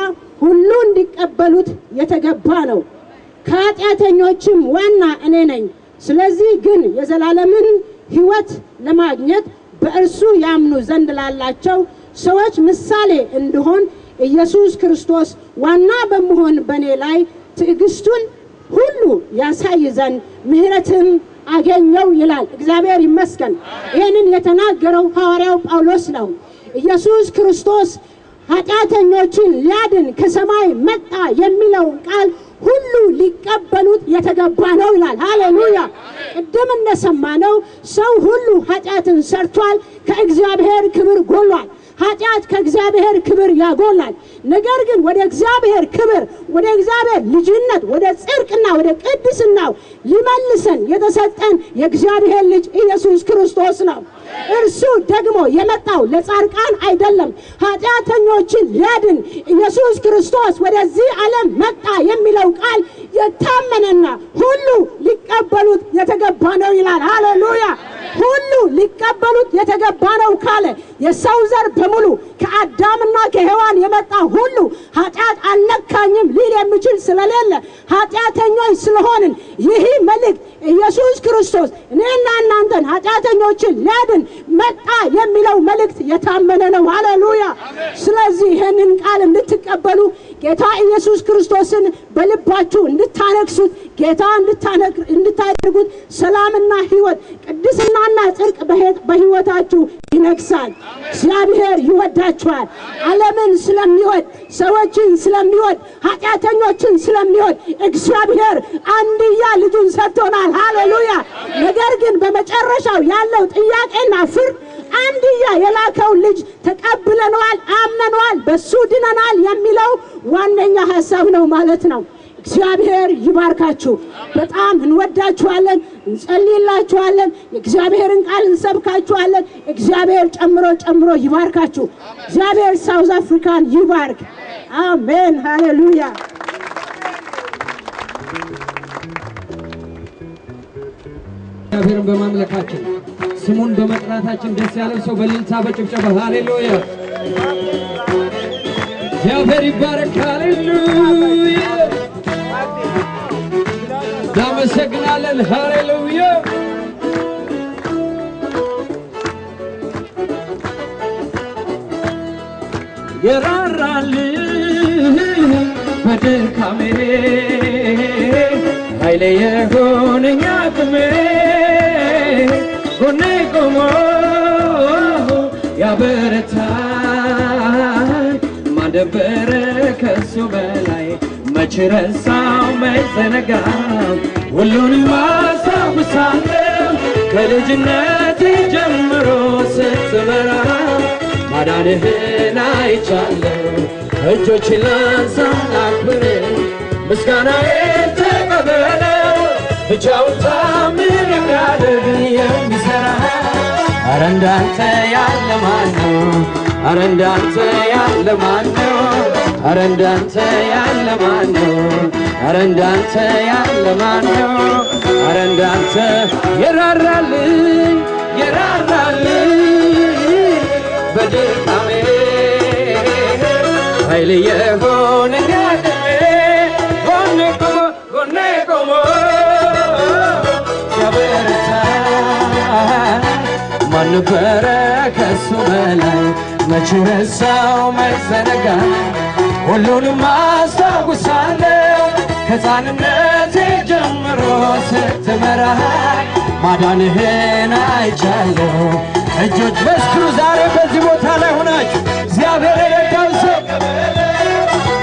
ሁሉ እንዲቀበሉት የተገባ ነው ከኃጢአተኞችም ዋና እኔ ነኝ ስለዚህ ግን የዘላለምን ሕይወት ለማግኘት በእርሱ ያምኑ ዘንድ ላላቸው ሰዎች ምሳሌ እንደሆን ኢየሱስ ክርስቶስ ዋና በመሆን በኔ ላይ ትዕግስቱን ሁሉ ያሳይ ዘንድ ምህረትም አገኘው ይላል። እግዚአብሔር ይመስገን። ይህንን የተናገረው ሐዋርያው ጳውሎስ ነው። ኢየሱስ ክርስቶስ ኃጢአተኞችን ሊያድን ከሰማይ መጣ የሚለው ቃል ሁሉ ሊቀበሉት የተገባ ነው ይላል። ሃሌሉያ! ቅድም እንደሰማነው ሰው ሁሉ ኃጢአትን ሰርቷል፣ ከእግዚአብሔር ክብር ጎሏል። ኃጢአት ከእግዚአብሔር ክብር ያጎላል። ነገር ግን ወደ እግዚአብሔር ክብር፣ ወደ እግዚአብሔር ልጅነት፣ ወደ ጽድቅና ወደ ቅድስናው ሊመልሰን የተሰጠን የእግዚአብሔር ልጅ ኢየሱስ ክርስቶስ ነው። እርሱ ደግሞ የመጣው ለጻድቃን አይደለም፣ ኃጢአተኞችን ሊያድን ኢየሱስ ክርስቶስ ወደዚህ ዓለም መጣ የሚለው ቃል የታመነና ሁሉ ሊቀበሉት የተገባ ነው ይላል። ሃሌሉያ! ሁሉ ሊቀበሉት የተገባ ነው ካለ የሰው ዘር በሙሉ ከአዳምና ከሔዋን የመጣ ሁሉ ኃጢአት አልነካኝም ሊል የሚችል ስለሌለ ኃጢአተኞች ስለሆንን ይህ መልእክት ኢየሱስ ክርስቶስ እኔና እናንተን ኃጢአተኞችን ሊያድን መጣ የሚለው መልእክት የታመነ ነው። ሃሌሉያ! ስለዚህ ይህንን ቃል እንድትቀበሉ ጌታ ኢየሱስ ክርስቶስን በልባችሁ እንድታነግሱት ጌታ እንድታደርጉት ሰላምና ሕይወት ቅድስናና ጽድቅ በሕይወታችሁ ይነግሳል። እግዚአብሔር ይወዳችኋል። ዓለምን ስለሚወድ ሰዎችን ስለሚወድ ኃጢአተኞችን ስለሚወድ እግዚአብሔር አንድያ ልጁን ሰጥቶናል። ሃሌሉያ! ነገር ግን በመጨረሻው ያለው ጥያቄና ፍርድ አንድያ የላከውን ልጅ ተቀብለናል፣ አምነናል፣ በሱ ድነናል የሚለው ዋነኛ ሐሳብ ነው ማለት ነው። እግዚአብሔር ይባርካችሁ። በጣም እንወዳችኋለን፣ እንጸልይላችኋለን፣ የእግዚአብሔርን ቃል እንሰብካችኋለን። እግዚአብሔር ጨምሮ ይባርካችሁ። እግዚአብሔር ሳውዝ አፍሪካን ይባርክ። አሜን። ሃሌሉያ። እግዚአብሔርን በማምለካችን ስሙን በመጥራታችን ደስ ያለው ሰው በእልልታ በጭብጨባ ሃሌሉያ። እግዚአብሔር ይባረክ። ሃሌሉያ። እናመሰግናለን። ሃሌሉያ። የራራልኝ በድካሜ ኃይሌ የሆነኝ አቅሜ ጎኔ ቆሞ ያበረታኝ ማን ነበረ ከሱ በላይ መች ረሳው መች ዘነጋው ሁሉንም አስታውሳለሁ ከልጅነቴ ጀምሮ ስትመራ ማዳንህን አይቻለሁ እጆችን ላንሳ ላክብር ምስጋናዬን ተቀበለው ብቻውን ታምር የሚያደርግ የሚሠራ ኧረ እንዳንተ ያለ ማን ነው? ኧረ እንዳንተ ያለ ማን ነው? ኧረ እንዳንተ ያለ ማን ነው? ኧረ እንዳንተ ያለ ማን ነው? ኧረ እንዳንተ የራራልኝ በድካሜ ኃይል የሆነኝ አቅሜ ጎኔ ቆሞ ያበረታኝ ማን ነበረ ከሱ በላይ መች ረሳው መች ዘነጋው ሁሉንም አስታውሳለሁ ከሕፃንነቴ ጀምሮ ስትመራኝ ማዳንህን አይቻለሁ። እጆች መስክሩ ዛሬ በዚህ ቦታ ላይ ሆናችሁ እግዚአብሔር የረዳው ሰው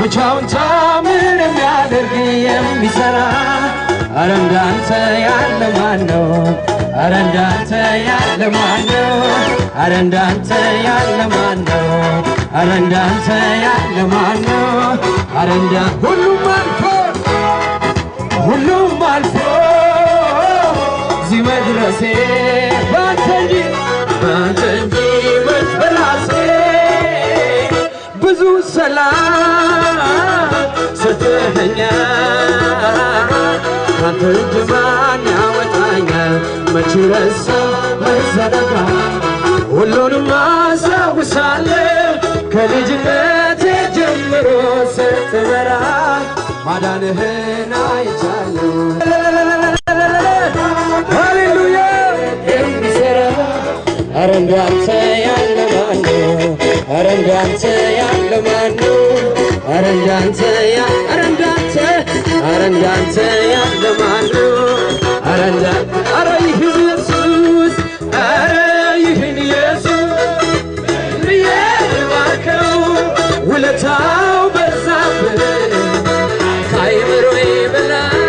ብቻውን ታምር የሚያደርግ የሚሠራ ኧረ እንዳንተ ያለ ማን ነው? ኧረ እንዳንተ ያለ ማን ነው? ኧረ እንዳንተ ያለ ማን ነው? ኧረ እንዳንተ ያለ ማን ነው? ኧረ ሁሉም አልፎ እዚህ መድረሴ ባንተ እንጂ በራሴ ብዙ ሰላም ሰጥተኸኛል ካንተ እጅ ማን ያወጣኛል? መች ረሳው መች ዘነጋው ሁሉንም አስታውሳለሁ ከልጅነቴ ጀምሮ ስትመራ ማዳንህን አይቻለሁ። ሃሌሉያ የሚሠራ ኧረ እንዳንተ ያለ ማን ነው? ኧረ እንዳንተ ያለ ማን ነው? ኧረ እንዳንተ ያለ ማን ነው? ኧረ አረንዳ አረ ይህን ኢየሱስ አረ ይህን ኢየሱስ ብዬ ልባርከው ውለታው በዛብህ ከአይምሮዬ በላይ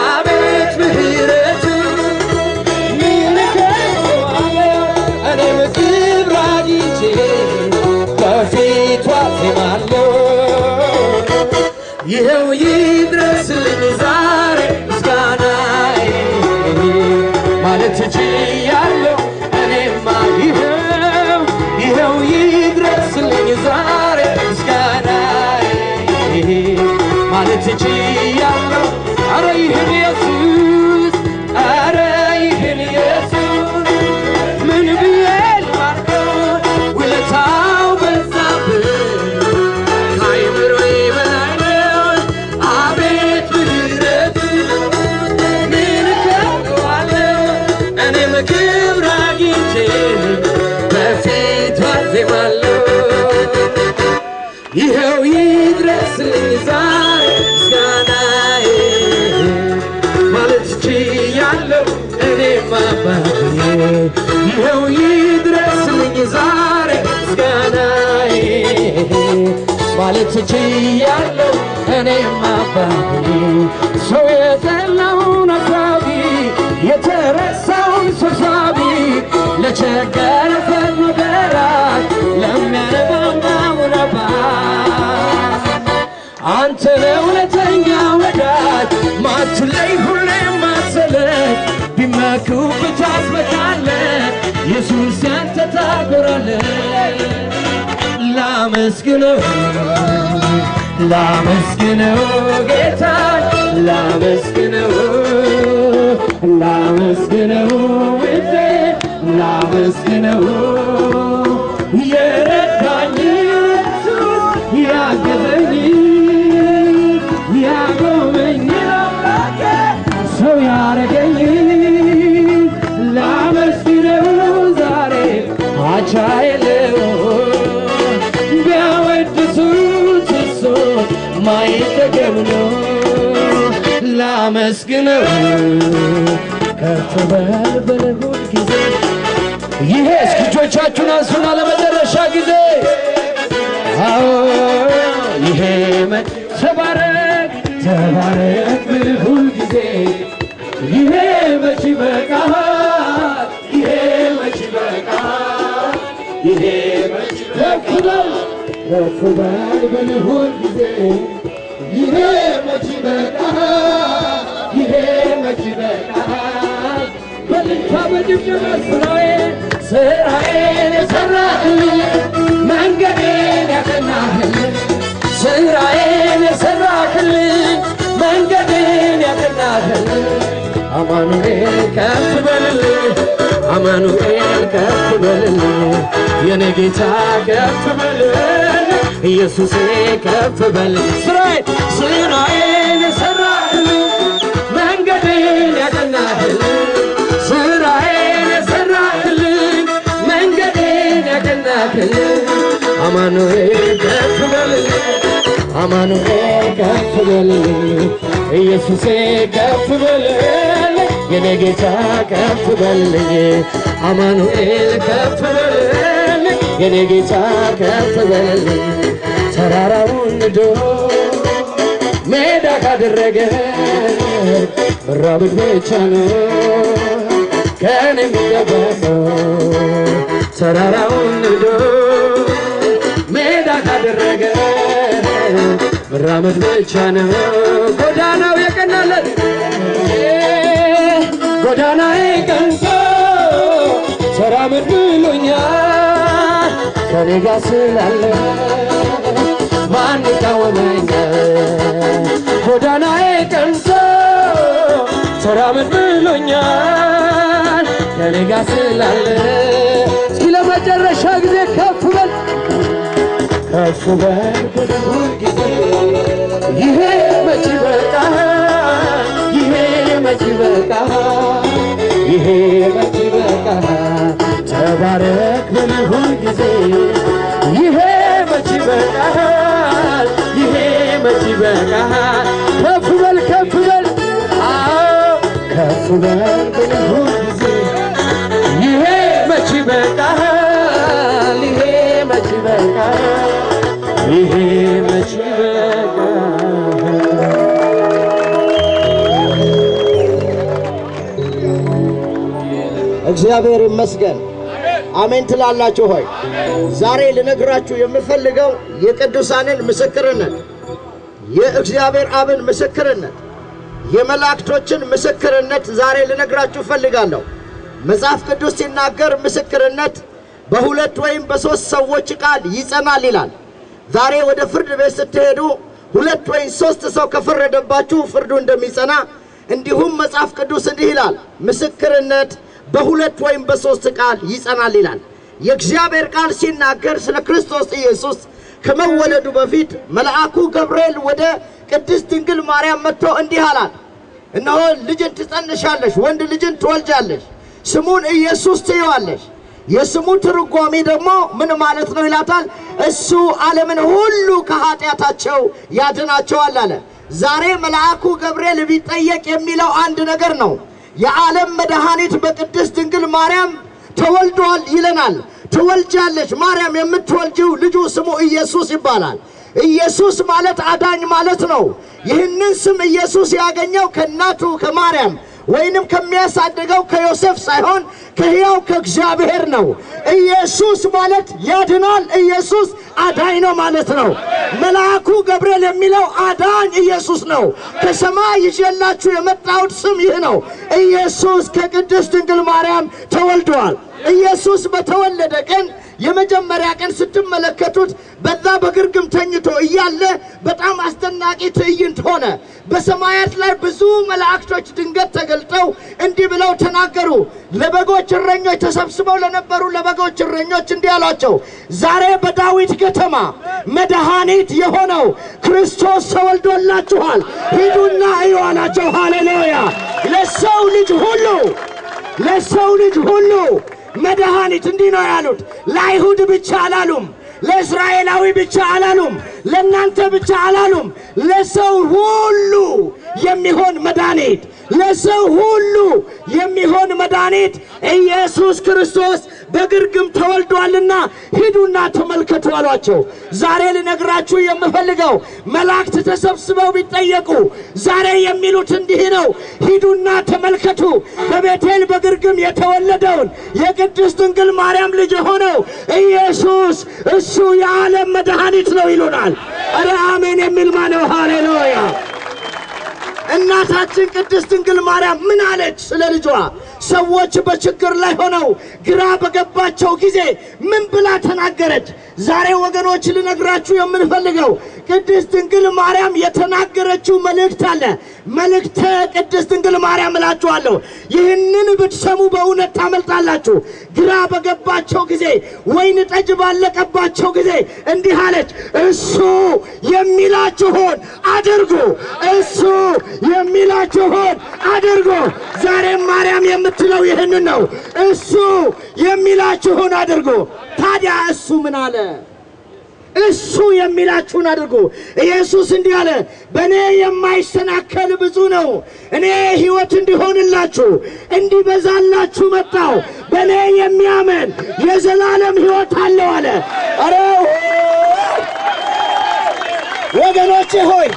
አቤት ምሕረቱ ምን እከፍለዋለሁ እኔም ክብር አግኝቼ በፊቱ አዜማለሁ ይኸው ይድረስልኝ ዛሬ ምስጋናዬ ማለት ችያለሁ እኔማ ይኸው ይድረስልኝ ዛሬ ምስጋናዬ ማለት ችያለሁ አረ ይህን ኢየሱስ አረ ይህን ኢየሱስ ምን ብዬ ልባርከው ውለታው በዛብህ ከአይምሮዬ በላይ ነው አቤት ምሕረቱ ምን እከፍለዋለሁ እኔም ክብር አግኝቼ በፊቱ አዜማለሁ ይኸው ይድረስልኝ ዛሬ ምስጋናዬ ማለት ችያለሁ እኔማ አባቴ ይኸው ይድረስልኝ ዛሬ ምስጋናዬ ማለት ችያለሁ እኔማ አባቴ ሰው የጠላውን አሳቢ የተረሳውን ሰብሳቢ ለቸገረ ፈጥኖ ደራሽ ለሚያነባው ነባር አንተ ነህ እውነተኛ ወዳጅ ማትለይ ሁሌም ማትሰለች ቢመኩብህ ታስመካለህ ኢየሱስ ያንተ ታኮራለህ ላመስግነው ላመስግነው ጌታ ላመስግነው ላመስግነው ውዴ ላመስግነው የረዳኝ ኢየሱስ ያገዘኝ ያቆመኝ አምላኬ ሰው ያረገኝ ላመስግነው ዛሬ አቻ የለው ቢያወድሱት እሱ ማይጠገብ ነው ላመስግነው ከፍ በል ሁል ጊዜ ይሄ እስኪ እጆቻችሁን አንሱና ለመጨረሻ ጊዜ አዎ ይሄ ተባረክ ተባረክ ሁል ጊዜ ይሄ መች ይበቃሃል ይሄ መች ይበቃሃል ይሄ መች ይበቃሃል ከፍ በል ሁል ጊዜ ይሄ መች ይበቃሃል ይሄ መች ይበቃሃል በልታ በድምድም ስራዬን የሰራህልኝ መንገዴን ያቀናህልኝ ስራዬን የሰራህልኝ መንገዴን ያቀናህልኝ አማኑኤል ከፍ በልልኝ አማኑኤል ከፍ በልልኝ የኔ ጌታ ከፍ በልልኝ ኢየሱሴ ከፍ በልልኝ ስራዬን የሰራህልኝ መንገዴን ያቀናህልኝ ስራዬን የሰራህልኝ መንገዴን ያቀናህልኝ አማኑኤል ከፍ በልልኝ አማኑኤል ከፍ በልልኝ ኢየሱሴ ከፍ በልልኝ የኔ ጌታ ከፍ በልልኝ አማኑኤል ከፍ በልልኝ የኔ ጌታ ከፍ በልልኝ ተራራውን ንዶ ሜዳ ካደረገ መራመድ ብቻ ነው ከኔ የሚጠበቀው ተራራውን ንዶ ሜዳ ካደረገ መራመድ ብቻ ነው ጎዳናው የቀናለት ጎዳናዬ ቀንቶ ተራመድ ብሎኛል ከኔ ጋር ስላለ ማን ይቃወመኛል ጎዳናዬ ቀንቶ ተራመድ ብሎኛል ከኔ ጋር ስላለ እስኪ ለመጨረሻ ጊዜ ከፍ በል ከፍ በል ሁል ጊዜ ይሄ መች ይበቃሃል ይሄ መች ይበቃሃል ይሄ መች ይበቃሃል ተባረክ ብል ሁል ጊዜ ይሄ መች ይበቃሃል ይሄ መች ይበቃሃል ከፍ በል አዎ ከፍ አስበን ግን ሁልጊዜ ይሄ መች ይበቃል ይሄ መች ይበቃል ይሄ መች ይበቃል እግዚአብሔር ይመስገን አሜን ትላላችሁ ሆይ ዛሬ ልነግራችሁ የምፈልገው የቅዱሳንን ምስክርነት የእግዚአብሔር አብን ምስክርነት የመላእክቶችን ምስክርነት ዛሬ ልነግራችሁ ፈልጋለሁ መጽሐፍ ቅዱስ ሲናገር ምስክርነት በሁለት ወይም በሶስት ሰዎች ቃል ይጸናል ይላል ዛሬ ወደ ፍርድ ቤት ስትሄዱ ሁለት ወይም ሶስት ሰው ከፈረደባችሁ ፍርዱ እንደሚጸና እንዲሁም መጽሐፍ ቅዱስ እንዲህ ይላል ምስክርነት በሁለት ወይም በሶስት ቃል ይጸናል ይላል የእግዚአብሔር ቃል ሲናገር ስለ ክርስቶስ ኢየሱስ ከመወለዱ በፊት መልአኩ ገብርኤል ወደ ቅድስት ድንግል ማርያም መጥቶ እንዲህ አላት እነሆ ልጅን ትጸንሻለሽ ወንድ ልጅን ትወልጃለሽ ስሙን ኢየሱስ ትይዋለሽ የስሙ ትርጓሜ ደግሞ ምን ማለት ነው ይላታል እሱ ዓለምን ሁሉ ከኃጢአታቸው ያድናቸዋል አለ ዛሬ መልአኩ ገብርኤል ቢጠየቅ የሚለው አንድ ነገር ነው የዓለም መድኃኒት በቅድስት ድንግል ማርያም ተወልዷል ይለናል ትወልጃለሽ ማርያም የምትወልጂው ልጁ ስሙ ኢየሱስ ይባላል ኢየሱስ ማለት አዳኝ ማለት ነው ይህንን ስም ኢየሱስ ያገኘው ከእናቱ ከማርያም ወይንም ከሚያሳድገው ከዮሴፍ ሳይሆን ከሕያው ከእግዚአብሔር ነው ኢየሱስ ማለት ያድናል ኢየሱስ አዳኝ ነው ማለት ነው መልአኩ ገብርኤል የሚለው አዳኝ ኢየሱስ ነው ከሰማይ ይዤላችሁ የመጣሁት ስም ይህ ነው ኢየሱስ ከቅድስት ድንግል ማርያም ተወልዷል ኢየሱስ በተወለደ ቀን የመጀመሪያ ቀን ስትመለከቱት በዛ በግርግም ተኝቶ እያለ በጣም አስደናቂ ትዕይንት ሆነ በሰማያት ላይ ብዙ መላእክቶች ድንገት ተገልጠው እንዲህ ብለው ተናገሩ ለበጎች እረኞች ተሰብስበው ለነበሩ ለበጎች እረኞች እንዲህ አሏቸው ዛሬ በዳዊት ከተማ መድኃኒት የሆነው ክርስቶስ ተወልዶላችኋል ሂዱና እዩ አላቸው ሃሌሉያ ለሰው ልጅ ሁሉ መድኃኒት እንዲህ ነው ያሉት ለአይሁድ ብቻ አላሉም ለእስራኤላዊ ብቻ አላሉም ለእናንተ ብቻ አላሉም ለሰው ሁሉ የሚሆን መድኃኒት ለሰው ሁሉ የሚሆን መድኃኒት ኢየሱስ ክርስቶስ በግርግም ተወልዷልና ሂዱና ተመልከቱ አሏቸው ዛሬ ልነግራችሁ የምፈልገው መላእክት ተሰብስበው ቢጠየቁ ዛሬ የሚሉት እንዲህ ነው ሂዱና ተመልከቱ በቤቴል በግርግም የተወለደውን የቅድስት ድንግል ማርያም ልጅ ሆነው ኢየሱስ እሱ የዓለም መድኃኒት ነው ይሉናል አረ አሜን የሚል ማነው ሃሌሉያ እናታችን ቅድስት ድንግል ማርያም ምን አለች ስለ ልጇ ሰዎች በችግር ላይ ሆነው ግራ በገባቸው ጊዜ ምን ብላ ተናገረች ዛሬ ወገኖች ልነግራችሁ የምንፈልገው ቅድስት ድንግል ማርያም የተናገረችው መልእክት አለ መልእክተ ቅድስት ድንግል ማርያም እላችኋለሁ ይህንን ብትሰሙ በእውነት ታመልጣላችሁ ግራ በገባቸው ጊዜ ወይን ጠጅ ባለቀባቸው ጊዜ እንዲህ አለች እሱ የሚላችሁን አድርጉ እሱ የሚላችሁን አድርጉ ዛሬ ማርያም የምትለው ይህንን ነው እሱ የሚላችሁን አድርጉ ታዲያ እሱ ምን አለ እሱ የሚላችሁን አድርጉ ኢየሱስ እንዲህ አለ በእኔ የማይሰናከል ብዙ ነው እኔ ሕይወት እንዲሆንላችሁ እንዲበዛላችሁ መጣሁ በእኔ የሚያምን የዘላለም ሕይወት አለው አለ አረ ወገኖቼ ሆይ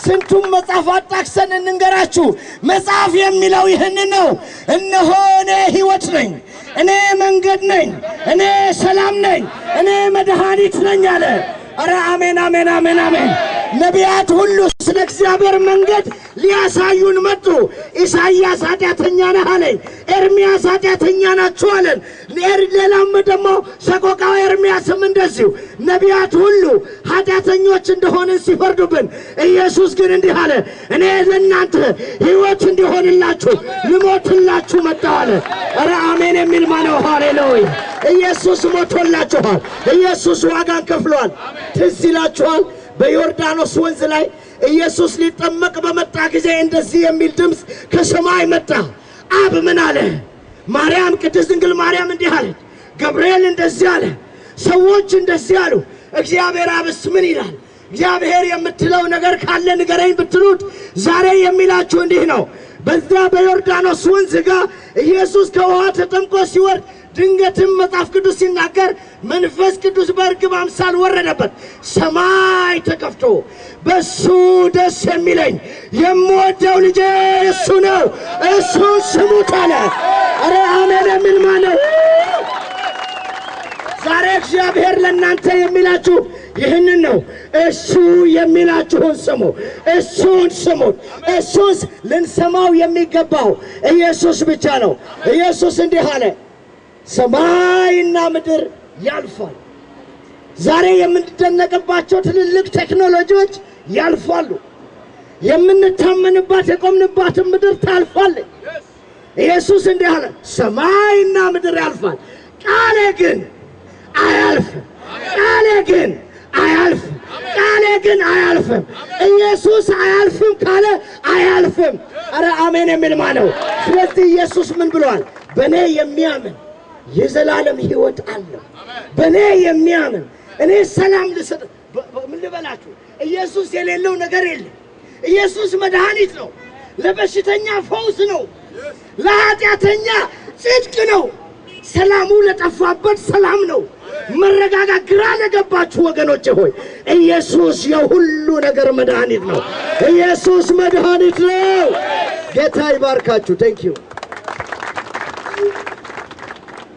ስንቱም መጽሐፍ አጣቅሰን እንንገራችሁ መጽሐፍ የሚለው ይህን ነው እነሆ እኔ ሕይወት ነኝ እኔ መንገድ ነኝ እኔ ሰላም ነኝ እኔ መድኃኒት ነኝ አለ አረ አሜን አሜን አሜን አሜን ነቢያት ሁሉ ስለ እግዚአብሔር መንገድ ሊያሳዩን መጡ ኢሳይያስ ኃጢአተኛ ነህ አለኝ ኤርምያስ ኃጢአተኛ ናችሁ አለን ሌላም ደግሞ ሰቆቃው ኤርምያስም እንደዚሁ ነቢያት ሁሉ ኃጢአተኞች እንደሆንን ሲፈርዱብን ኢየሱስ ግን እንዲህ አለ እኔ ለእናንተ ሕይወት እንዲሆንላችሁ ልሞትላችሁ መጣሁ አለ አረ አሜን የሚል ማነው ሃሌሉያ ኢየሱስ ሞቶላችኋል ኢየሱስ ዋጋን ከፍሏል ትዝ ይላችኋል በዮርዳኖስ ወንዝ ላይ ኢየሱስ ሊጠመቅ በመጣ ጊዜ እንደዚህ የሚል ድምፅ ከሰማይ መጣ አብ ምን አለ ማርያም ቅድስት ድንግል ማርያም እንዲህ አለች ገብርኤል እንደዚህ አለ ሰዎች እንደዚህ አሉ እግዚአብሔር አብስ ምን ይላል እግዚአብሔር የምትለው ነገር ካለ ንገረኝ ብትሉት ዛሬ የሚላችሁ እንዲህ ነው በዛ በዮርዳኖስ ወንዝ ጋር ኢየሱስ ከውሃ ተጠምቆ ሲወርድ ድንገትም መጽሐፍ ቅዱስ ሲናገር መንፈስ ቅዱስ በርግብ አምሳል ወረደበት። ሰማይ ተከፍቶ በሱ ደስ የሚለኝ የምወደው ልጄ እሱ ነው፣ እሱን ስሙት አለ። ኧረ አሜን የሚል ማነው? ዛሬ እግዚአብሔር ለእናንተ የሚላችሁ ይህንን ነው። እሱ የሚላችሁን ስሙ፣ እሱን ስሙት። እሱስ ልንሰማው የሚገባው ኢየሱስ ብቻ ነው። ኢየሱስ እንዲህ አለ፣ ሰማይና ምድር ያልፋል። ዛሬ የምንደነቅባቸው ትልልቅ ቴክኖሎጂዎች ያልፋሉ። የምንታመንባት የቆምንባትን ምድር ታልፋለች። ኢየሱስ እንዲህ አለ፣ ሰማይና ምድር ያልፋል፣ ቃሌ ግን አያልፍም። ቃሌ ግን አያልፍም። ቃሌ ግን አያልፍም። ኢየሱስ አያልፍም ካለ አያልፍም። ኧረ አሜን የሚል ማነው? ስለዚህ ኢየሱስ ምን ብሏል? በእኔ የሚያምን የዘላለም ሕይወት አለው። በእኔ የሚያምን እኔ ሰላም ልሰጥ። ምን ልበላችሁ? ኢየሱስ የሌለው ነገር የለም። ኢየሱስ መድኃኒት ነው። ለበሽተኛ ፈውስ ነው። ለኃጢአተኛ ጽድቅ ነው። ሰላሙ ለጠፋበት ሰላም ነው። መረጋጋት ግራ ለገባችሁ ወገኖቼ ሆይ ኢየሱስ የሁሉ ነገር መድኃኒት ነው። ኢየሱስ መድኃኒት ነው። ጌታ ይባርካችሁ። ቴንክ ዩ።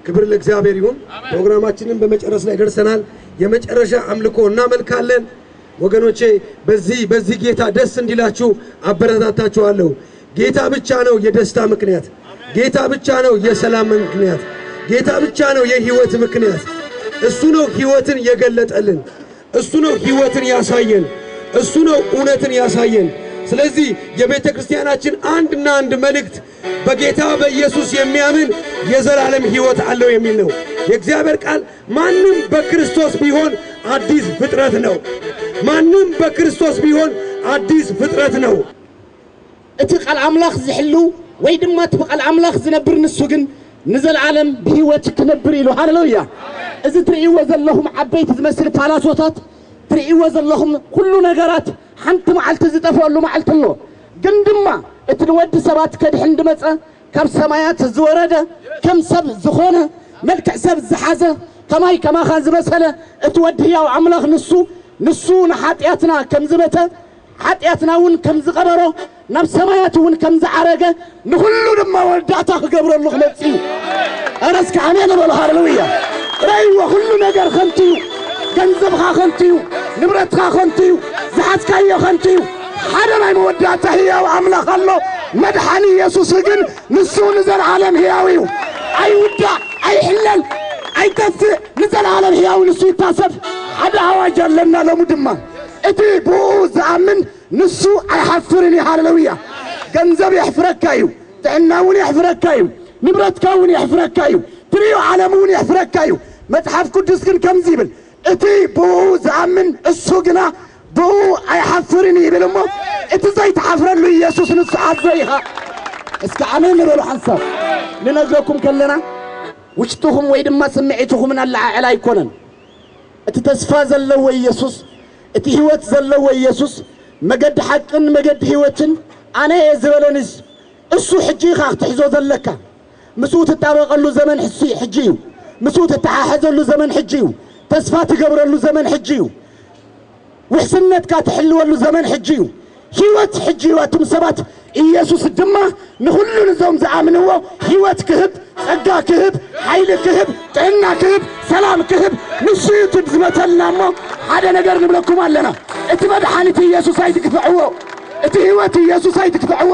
ክብር ለእግዚአብሔር ይሁን። ፕሮግራማችንን በመጨረስ ላይ ደርሰናል። የመጨረሻ አምልኮ እናመልካለን። ወገኖቼ በዚህ ጌታ ደስ እንዲላችሁ አበረታታችኋለሁ። ጌታ ብቻ ነው የደስታ ምክንያት። ጌታ ብቻ ነው የሰላም ምክንያት። ጌታ ብቻ ነው የህይወት ምክንያት። እሱ ነው ህይወትን የገለጠልን። እሱ ነው ህይወትን ያሳየን። እሱ ነው እውነትን ያሳየን። ስለዚህ የቤተ ክርስቲያናችን አንድና አንድ መልእክት በጌታ በኢየሱስ የሚያምን የዘላለም ህይወት አለው የሚል ነው። የእግዚአብሔር ቃል ማንም በክርስቶስ ቢሆን አዲስ ፍጥረት ነው። ማንም በክርስቶስ ቢሆን አዲስ ፍጥረት ነው። እቲ ቃል አምላኽ ዝሕሉ ወይ ድማ እቲ ቃል አምላኽ ዝነብር ንሱ ግን ንዘላለም ብህይወት ክነብር ኢሉ። ሃሌሉያ። እዚ ትርእይዎ ዘለኹም ዓበይቲ ዝመስል ፓላሶታት ትርእይዎ ዘለኹም ኩሉ ነገራት ሓንቲ መዓልቲ ዝጠፍአሉ መዓልቲ ኣሎ። ግን ድማ እቲ ንወዲ ሰባት ከድሕን ድመፀ ካብ ሰማያት ዝወረደ ከም ሰብ ዝኾነ መልክዕ ሰብ ዝሓዘ ከማይ ከማኻ ዝመሰለ እቲ ወዲ ሕያው ኣምላኽ ንሱ ንሓጢአትና ከም ዝበተ ሓጢአትና እውን ከም ዝቐበሮ ናብ ሰማያት እውን ከም ዝዓረገ ንኩሉ ድማ ወዳእታ ክገብረሉ ክመፅ እዩ። ኣነ እስከ ኣሜን በሉ። ሃሌሉያ። ረእይዎ ኩሉ ነገር ከንቱ እዩ። ገንዘብኻ ከንቱ እዩ። ንብረትኻ ከንቱ እዩ። ዝሓዝካዮ ከንቱ እዩ። ሓደ ናይ መወዳእታ ሕያው ኣምላኽ ኣሎ። መድሓኒ ኢየሱስ ግን ንሱ ንዘለዓለም ሕያው እዩ። ኣይውዳእ፣ ኣይሕለል፣ ኣይጠፍእ። ንዘለዓለም ሕያው ንሱ ይታሰብ። ሓደ ኣዋጅ ኣለና ሎሙ ድማ እቲ ብኡ ዝኣምን ንሱ ኣይሓፍርን። ሃሌሉያ። ገንዘብ የሕፍረካ እዩ። ጥዕና እውን የሕፍረካ እዩ። ንብረትካ እውን የሕፍረካ እዩ። ትርእዮ ዓለም እውን የሕፍረካ እዩ። መጽሓፍ ቅዱስ ግን ከምዚ ይብል፣ እቲ ብኡ ዝኣምን እሱ ግና ብኡ ኣይሓፍርን ይብል እሞ እቲ ዘይተሓፍረሉ ኢየሱስ ንሱ ዓዘ ኢኻ። እስከ ኣሜን ንበሉ። ሓንሳብ ንነግረኩም ከለና ውሽጥኹም ወይ ድማ ስምዒትኹም እናለዓዕል ኣይኮነን። እቲ ተስፋ ዘለዎ ኢየሱስ፣ እቲ ህይወት ዘለዎ ኢየሱስ፣ መገዲ ሓቅን መገዲ ህይወትን ኣነ እየ ዝበለንስ እሱ ሕጂ ኢኻ ክትሕዞ ዘለካ። ምስኡ ትጣበቐሉ ዘመን ሕጂ እዩ። ምስኡ ትተሓሓዘሉ ዘመን ሕጂ እዩ። ተስፋ ትገብረሉ ዘመን ሕጂ እዩ። ውሕስነትካ ትሕልወሉ ዘመን ሕጂ እዩ። ህይወት ሕጂ እዩ። እቶም ሰባት ኢየሱስ ድማ ንኩሉ ንዞም ዝኣምንዎ ህይወት ክህብ፣ ጸጋ ክህብ፣ ሓይሊ ክህብ፣ ጥዕና ክህብ፣ ሰላም ክህብ ንሱ እዩ ዝመተልና እሞ ሓደ ነገር ንብለኩም ኣለና። እቲ መድሓኒት ኢየሱስ ኣይትክፍዕዎ። እቲ ህይወት ኢየሱስ ኣይትክፍዕዎ።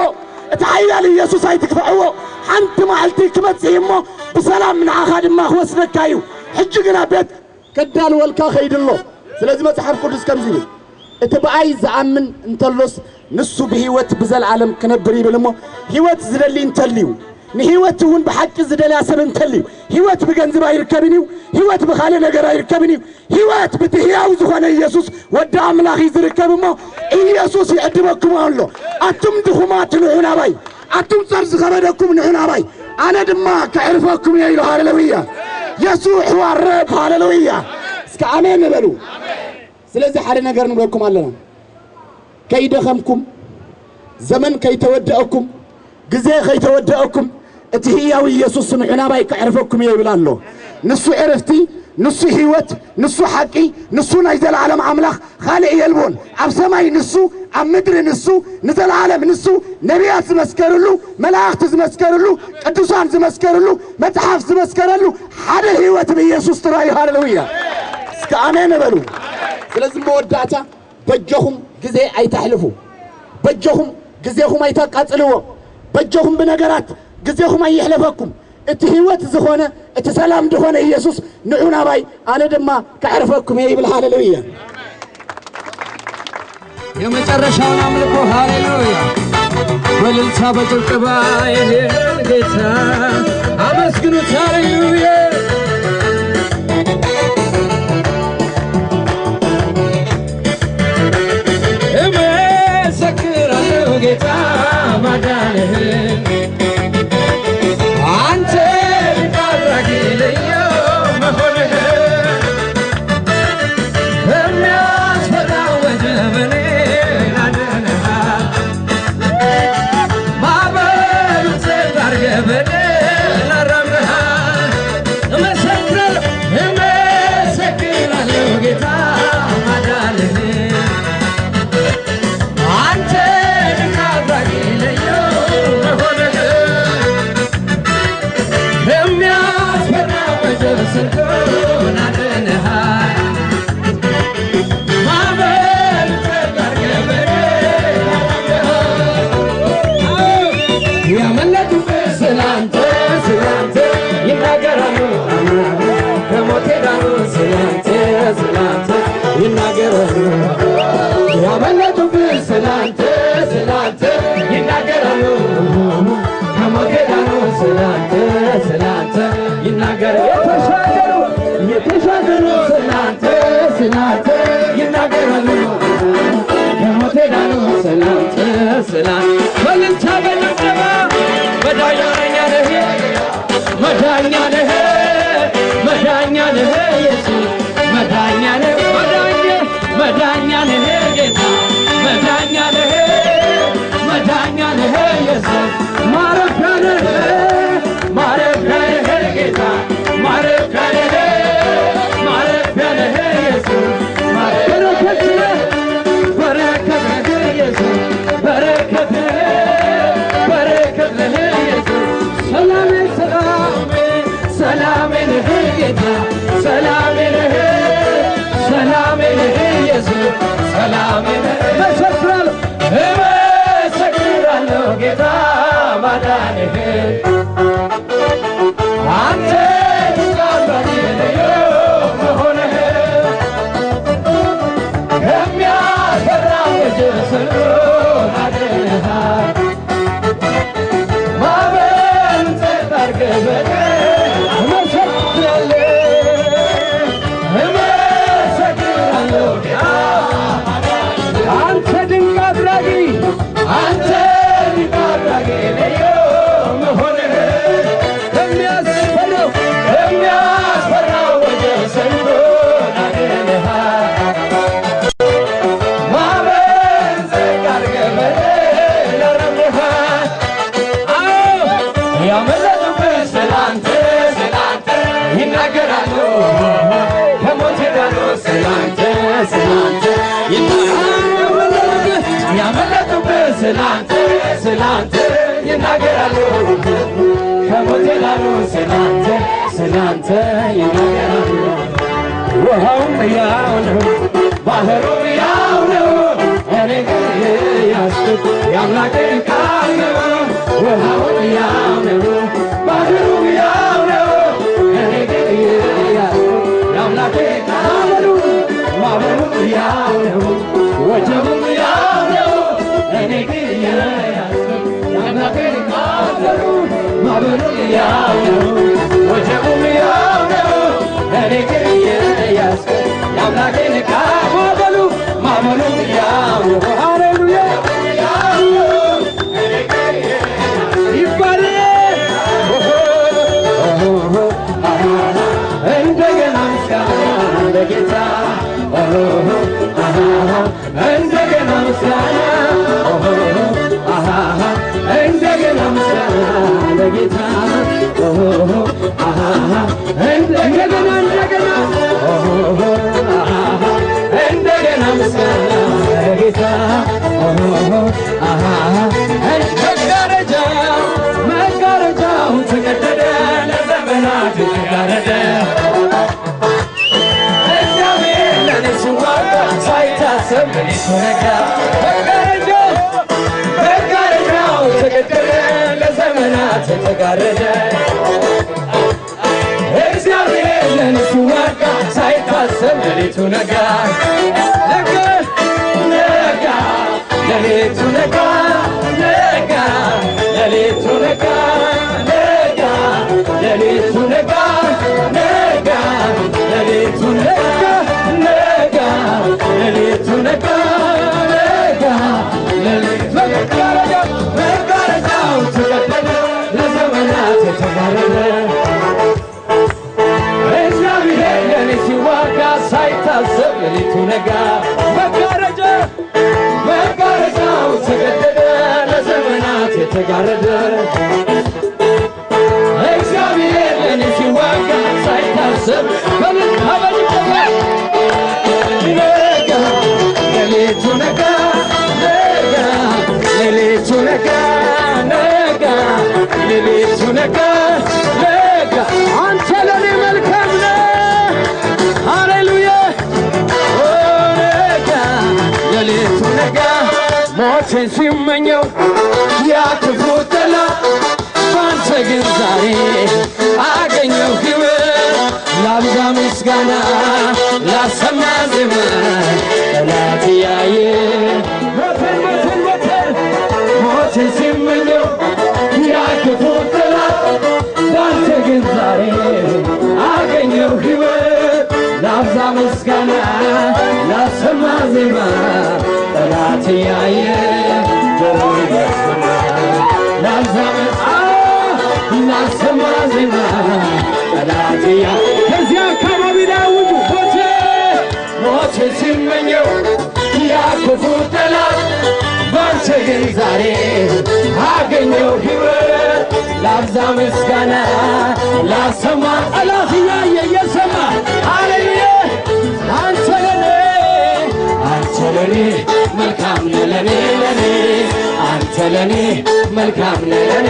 እቲ ሓያል ኢየሱስ ኣይትክፍዕዎ። ሓንቲ መዓልቲ ክመጽእ እሞ ብሰላም ንዓኻ ድማ ክወስደካ እዩ። ሕጂ ግና ቤት ከዳልወልካ ኸይድሎ። ስለዚ መጽሓፍ ቅዱስ ከምዚ ይብል፣ እቲ ብኣይ ዝኣምን እንተሎስ ንሱ ብህይወት ብዘለዓለም ክነብር ይብል እሞ ህይወት ዝደሊ እንተልዩ ንህይወት እውን ብሓቂ ዝደልያ ሰብ እንተልዩ ህይወት ብገንዘብ ኣይርከብን እዩ። ህይወት ብኻልእ ነገር ኣይርከብን እዩ። ህይወት በቲ ሕያው ዝኾነ ኢየሱስ ወዲ ኣምላኽ እዩ ዝርከብ እሞ ኢየሱስ ይዕድመኩም ኣሎ። ኣቱም ድኹማት ንዑ ናባይ፣ ኣቱም ጸር ዝኸበደኩም ንዑ ናባይ፣ ኣነ ድማ ከዕርፈኩም እየ ኢሉ። ሃሌሉያ። የሱዕ ዋረብ። ሃሌሉያ። እስከ ኣሜን ንበሉ። ስለዚ ሓደ ነገር ንብለኩም ኣለና፣ ከይደኸምኩም ዘመን ከይተወደአኩም جزء خيتودأكم اتهياو يسوس نحنا بايك عرفكم يبلالله نسو عرفتي نسو هيوت نسو حقي نسو نايزل العالم عملاخ خالق يلبون عب سماي نسو عب مدر نسو نزل العالم نسو نبيات زمسكرلو ملاخت زمسكرلو قدوسان زمسكرلو متحف زمسكرلو حدا هيوت بيسوس تراي هاللويا اسك امين بلو لازم موداتا بجهم جزء اي تحلفوا بجهم جزيهم اي تقاتلوا بجهم بنغرات جزيهم اي يحلفكم اتهيوت زخونه اتسلام دخونه يسوس نعونا باي انا دما كعرفكم يبل هاللويا يا مጨረሻው አምልኮ ሃሌሉያ ወልልታ በጭብጨባ ይሄን ጌታ አመስግኑት ሃሌሉያ እመሰክራለሁ ጌታ ማዳንህን አንተ ታድራጊ ልዩ መሆንህን በሚያስፈራው ወጀብኔ አድነሃል ማዕበሉን ጸጥ አድርገህ በድል አራምደሃል እመሰክራለሁ ጌታ ማዳንህን አንተ ታድራጊ ልዩ መሆንህን በሚያስፈራው ወጀብ ስንቱን አድነሃል ማዕበሉን ጸጥ አድርገህ በድል አራምደሃል ያመለጡብህ ስላንተ ይናገራሉ ከሞት ዳኑ ስላንተ ይናገራሉ ያመለጡብህ ስላንተ ይናገራሉ ከሞት ዳኑ ስላንተ ይናገራሉ የተሻገሩ ስላንተ ይናገራሉ ከሞት ዳኑ ስላንተ በልልታ በጭብጨባ መዳኛ ነህ ኢየሱስ መዳኛ ነህ ጌታ መዳኛ ነህ ኢየሱስ ማረፊያ ነህ ጌታ ማረፊያ ነህ ኢየሱስ በረከት ነህ ኢየሱስ በረከት ነህ ኢየሱስ ሰላሜ ነህ ጌታ ሰላሜ ነህ ኢየሱስ ሰላሜ ነህ እመሰክራለሁ ጌታ ማዳንህን አንተ ታድራጊ ልዩ መሆንህን ከሚያስፈራው ወጀብ ስንቱን አድነሃል ማዕበሉን ጸጥ አድርገህ በድል እመሰክራለሁ ጌታ አንተ ድንቅ አድራጊ ልዩ መሆንህን ከሚያስፈራው ወጀብ ስንቱን አድነሃል ማዕበሉን ጸጥ አድርገህ በድል አራምደሃል ያመለጡብህ ስላንተ ይናገራሉ ከሞት ዳኑ ስላንተ ያመለጡብህ ስላንተ ይናገራሉ ከሞት ዳኑ ስላንተ ይናገራሉ ውሃውም ያው ነው ባህሩም ያው ነው እኔ ግን ያስኩት የአምላኬን ቃል ነው ውሃውም ያው ነው ባህሩም ያው ነው እኔ ግን ያስኩት የአምላኬን ቃል ነው ማዕበሉም ያው ነው ወጀቡም ያው ነው እኔ ግን ያስኩት የአምላኬን ቃል ነው ማዕበሉም ያው ነው ወጀቡም ያው ነው እኔ ግን ያስኩት የአምላኬን ቃል ማዕበሉም ያው ነው ሃሌሉያ ይባል እንደገና ምስጋና ለጌታ እንደገና ምስጋና እንደገና ለጌታ እንደገና እንደገና ምስጋና ለጌታ መጋረጃው ተቀደደ ለዘመናት ተጋረደ እግዚአብሔር ለኔ ሲዋጋ ሳይታሰብ ሌሊቱ ነጋ መጋረጃው ተቀደደ ለዘመናት ተጋረደ እግዚአብሔር ለኔ ሲዋጋ ሳይታሰብ ሌሊቱ ነጋ ነጋ ሌሊቱ ነጋ ነጋ ሌሊቱ ነጋ ነጋ ሌሊቱ ነጋ ነጋ ሌሊቱ ነጋ ነጋ ሌሊቱ ነጋ ነጋ ሌሊቱ መጋረጃው ተቀደደ ለዘመናት ተጋረደ እግዚአብሔር ለኔ ሲዋጋ ሳይታሰብ ሌሊቱ ነጋ መጋረጃው ተቀደደ ለዘመናት የተጋረደ እግዚአብሔር ለኔ ሲዋጋ ሳይታሰብ ነጋ ሌሊቱ ነጋ ነጋ ሌሊቱ ነጋ ነጋ ሌሊቱ ነጋ ነጋ አንተ ለኔ መልካም ነህ ሃሌሉያ ነጋ ሌሊቱ ነጋ ሞትን ሲመኘው ያ ክፉ ጠላት ባንተ ግን ዛሬ አገኘው ሕይወት ላብዛ ምስጋና ላሰማ ዜማ ጠላት ያየ ሞትን ሲመኘው ያ ክፉ ጠላት ባንተ ግን ዛሬ አገኘው ሕይወት ላብዛ ምስጋና ላሰማ ዜማ ጠላት ያየ ጆሮ ይሰማ ላሰማ ዜማ ጠላት ያየ ከዚያ አካባቢ ዳውጡ ሞት ሲመኘው ያ ክፉ ጠላት ባንተ ግን ዛሬ አገኘው ሕይወት ላብዛ ምስጋና ላሰማ ጠላት ያየ የሰማ ሃሌሉያ አንተ ለኔ መልካም ነህ ለኔ አንተ ለኔ መልካም ነህ ለኔ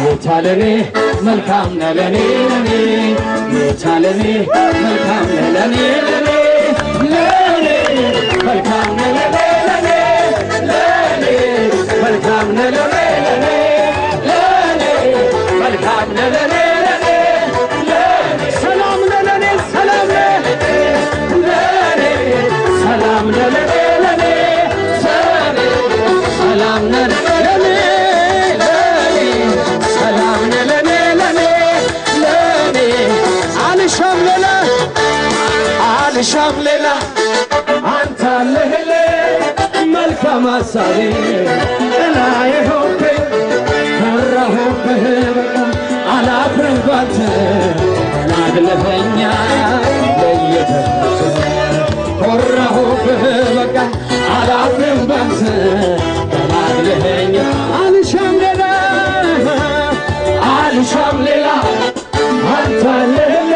ጌታ ለኔ መልካም ነህ ለኔ ጌታ ለኔ መልካም ነህ ለኔ መልካም ነህ ለኔ መልካም ነህ ለኔ መልካም ነህ ለኔ ሰላም ነህ ለኔ ሰላም ነህ ሰላም ነህ ለኔ ሰላም ነህ ለኔ ሰላም ነህ ለኔ አልሻም ሌላ አንተ አለህልኝ መልካም ሐሳቤ ጥላዬ ሆንከኝ ኮራሁብህ በቃ አላፍርም ባንተ ተናግለኸኛል ለየተፈሰ ኮራሁብህ በቃ አላፍርም ባንተ ተናግለኸኛል አልሻም ሌላ አንተ አለህልኝ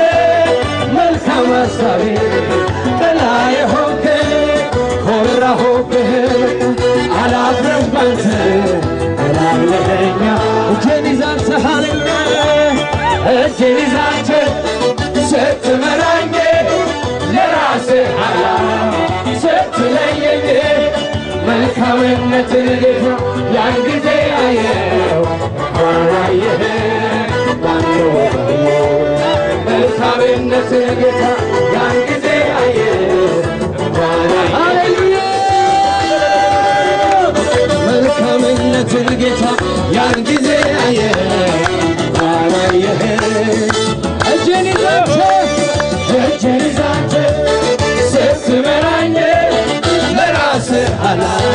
መልካም ሐሳቤ ጥላዬ ሆንከኝ ኮራሁብህ አላፍርም ባንተ ተናግለኸኛል እጄን ይዛንተ ሃሌሉያ እጄን ይዛንተ ስትመራኝ ለራስህ ዓላማ ስትለየኝ መልካምነትን ጌታ ያን ጊዜ አየው አየህ ባንተ መልካምነትን ጌታ ያን ጊዜ አየው ሃሌሉያ መልካምነትን ጌታ ያን ጊዜ አየው አየህ እጄን ይዛንተ ስትመራኝ ለራስህ ዓላማ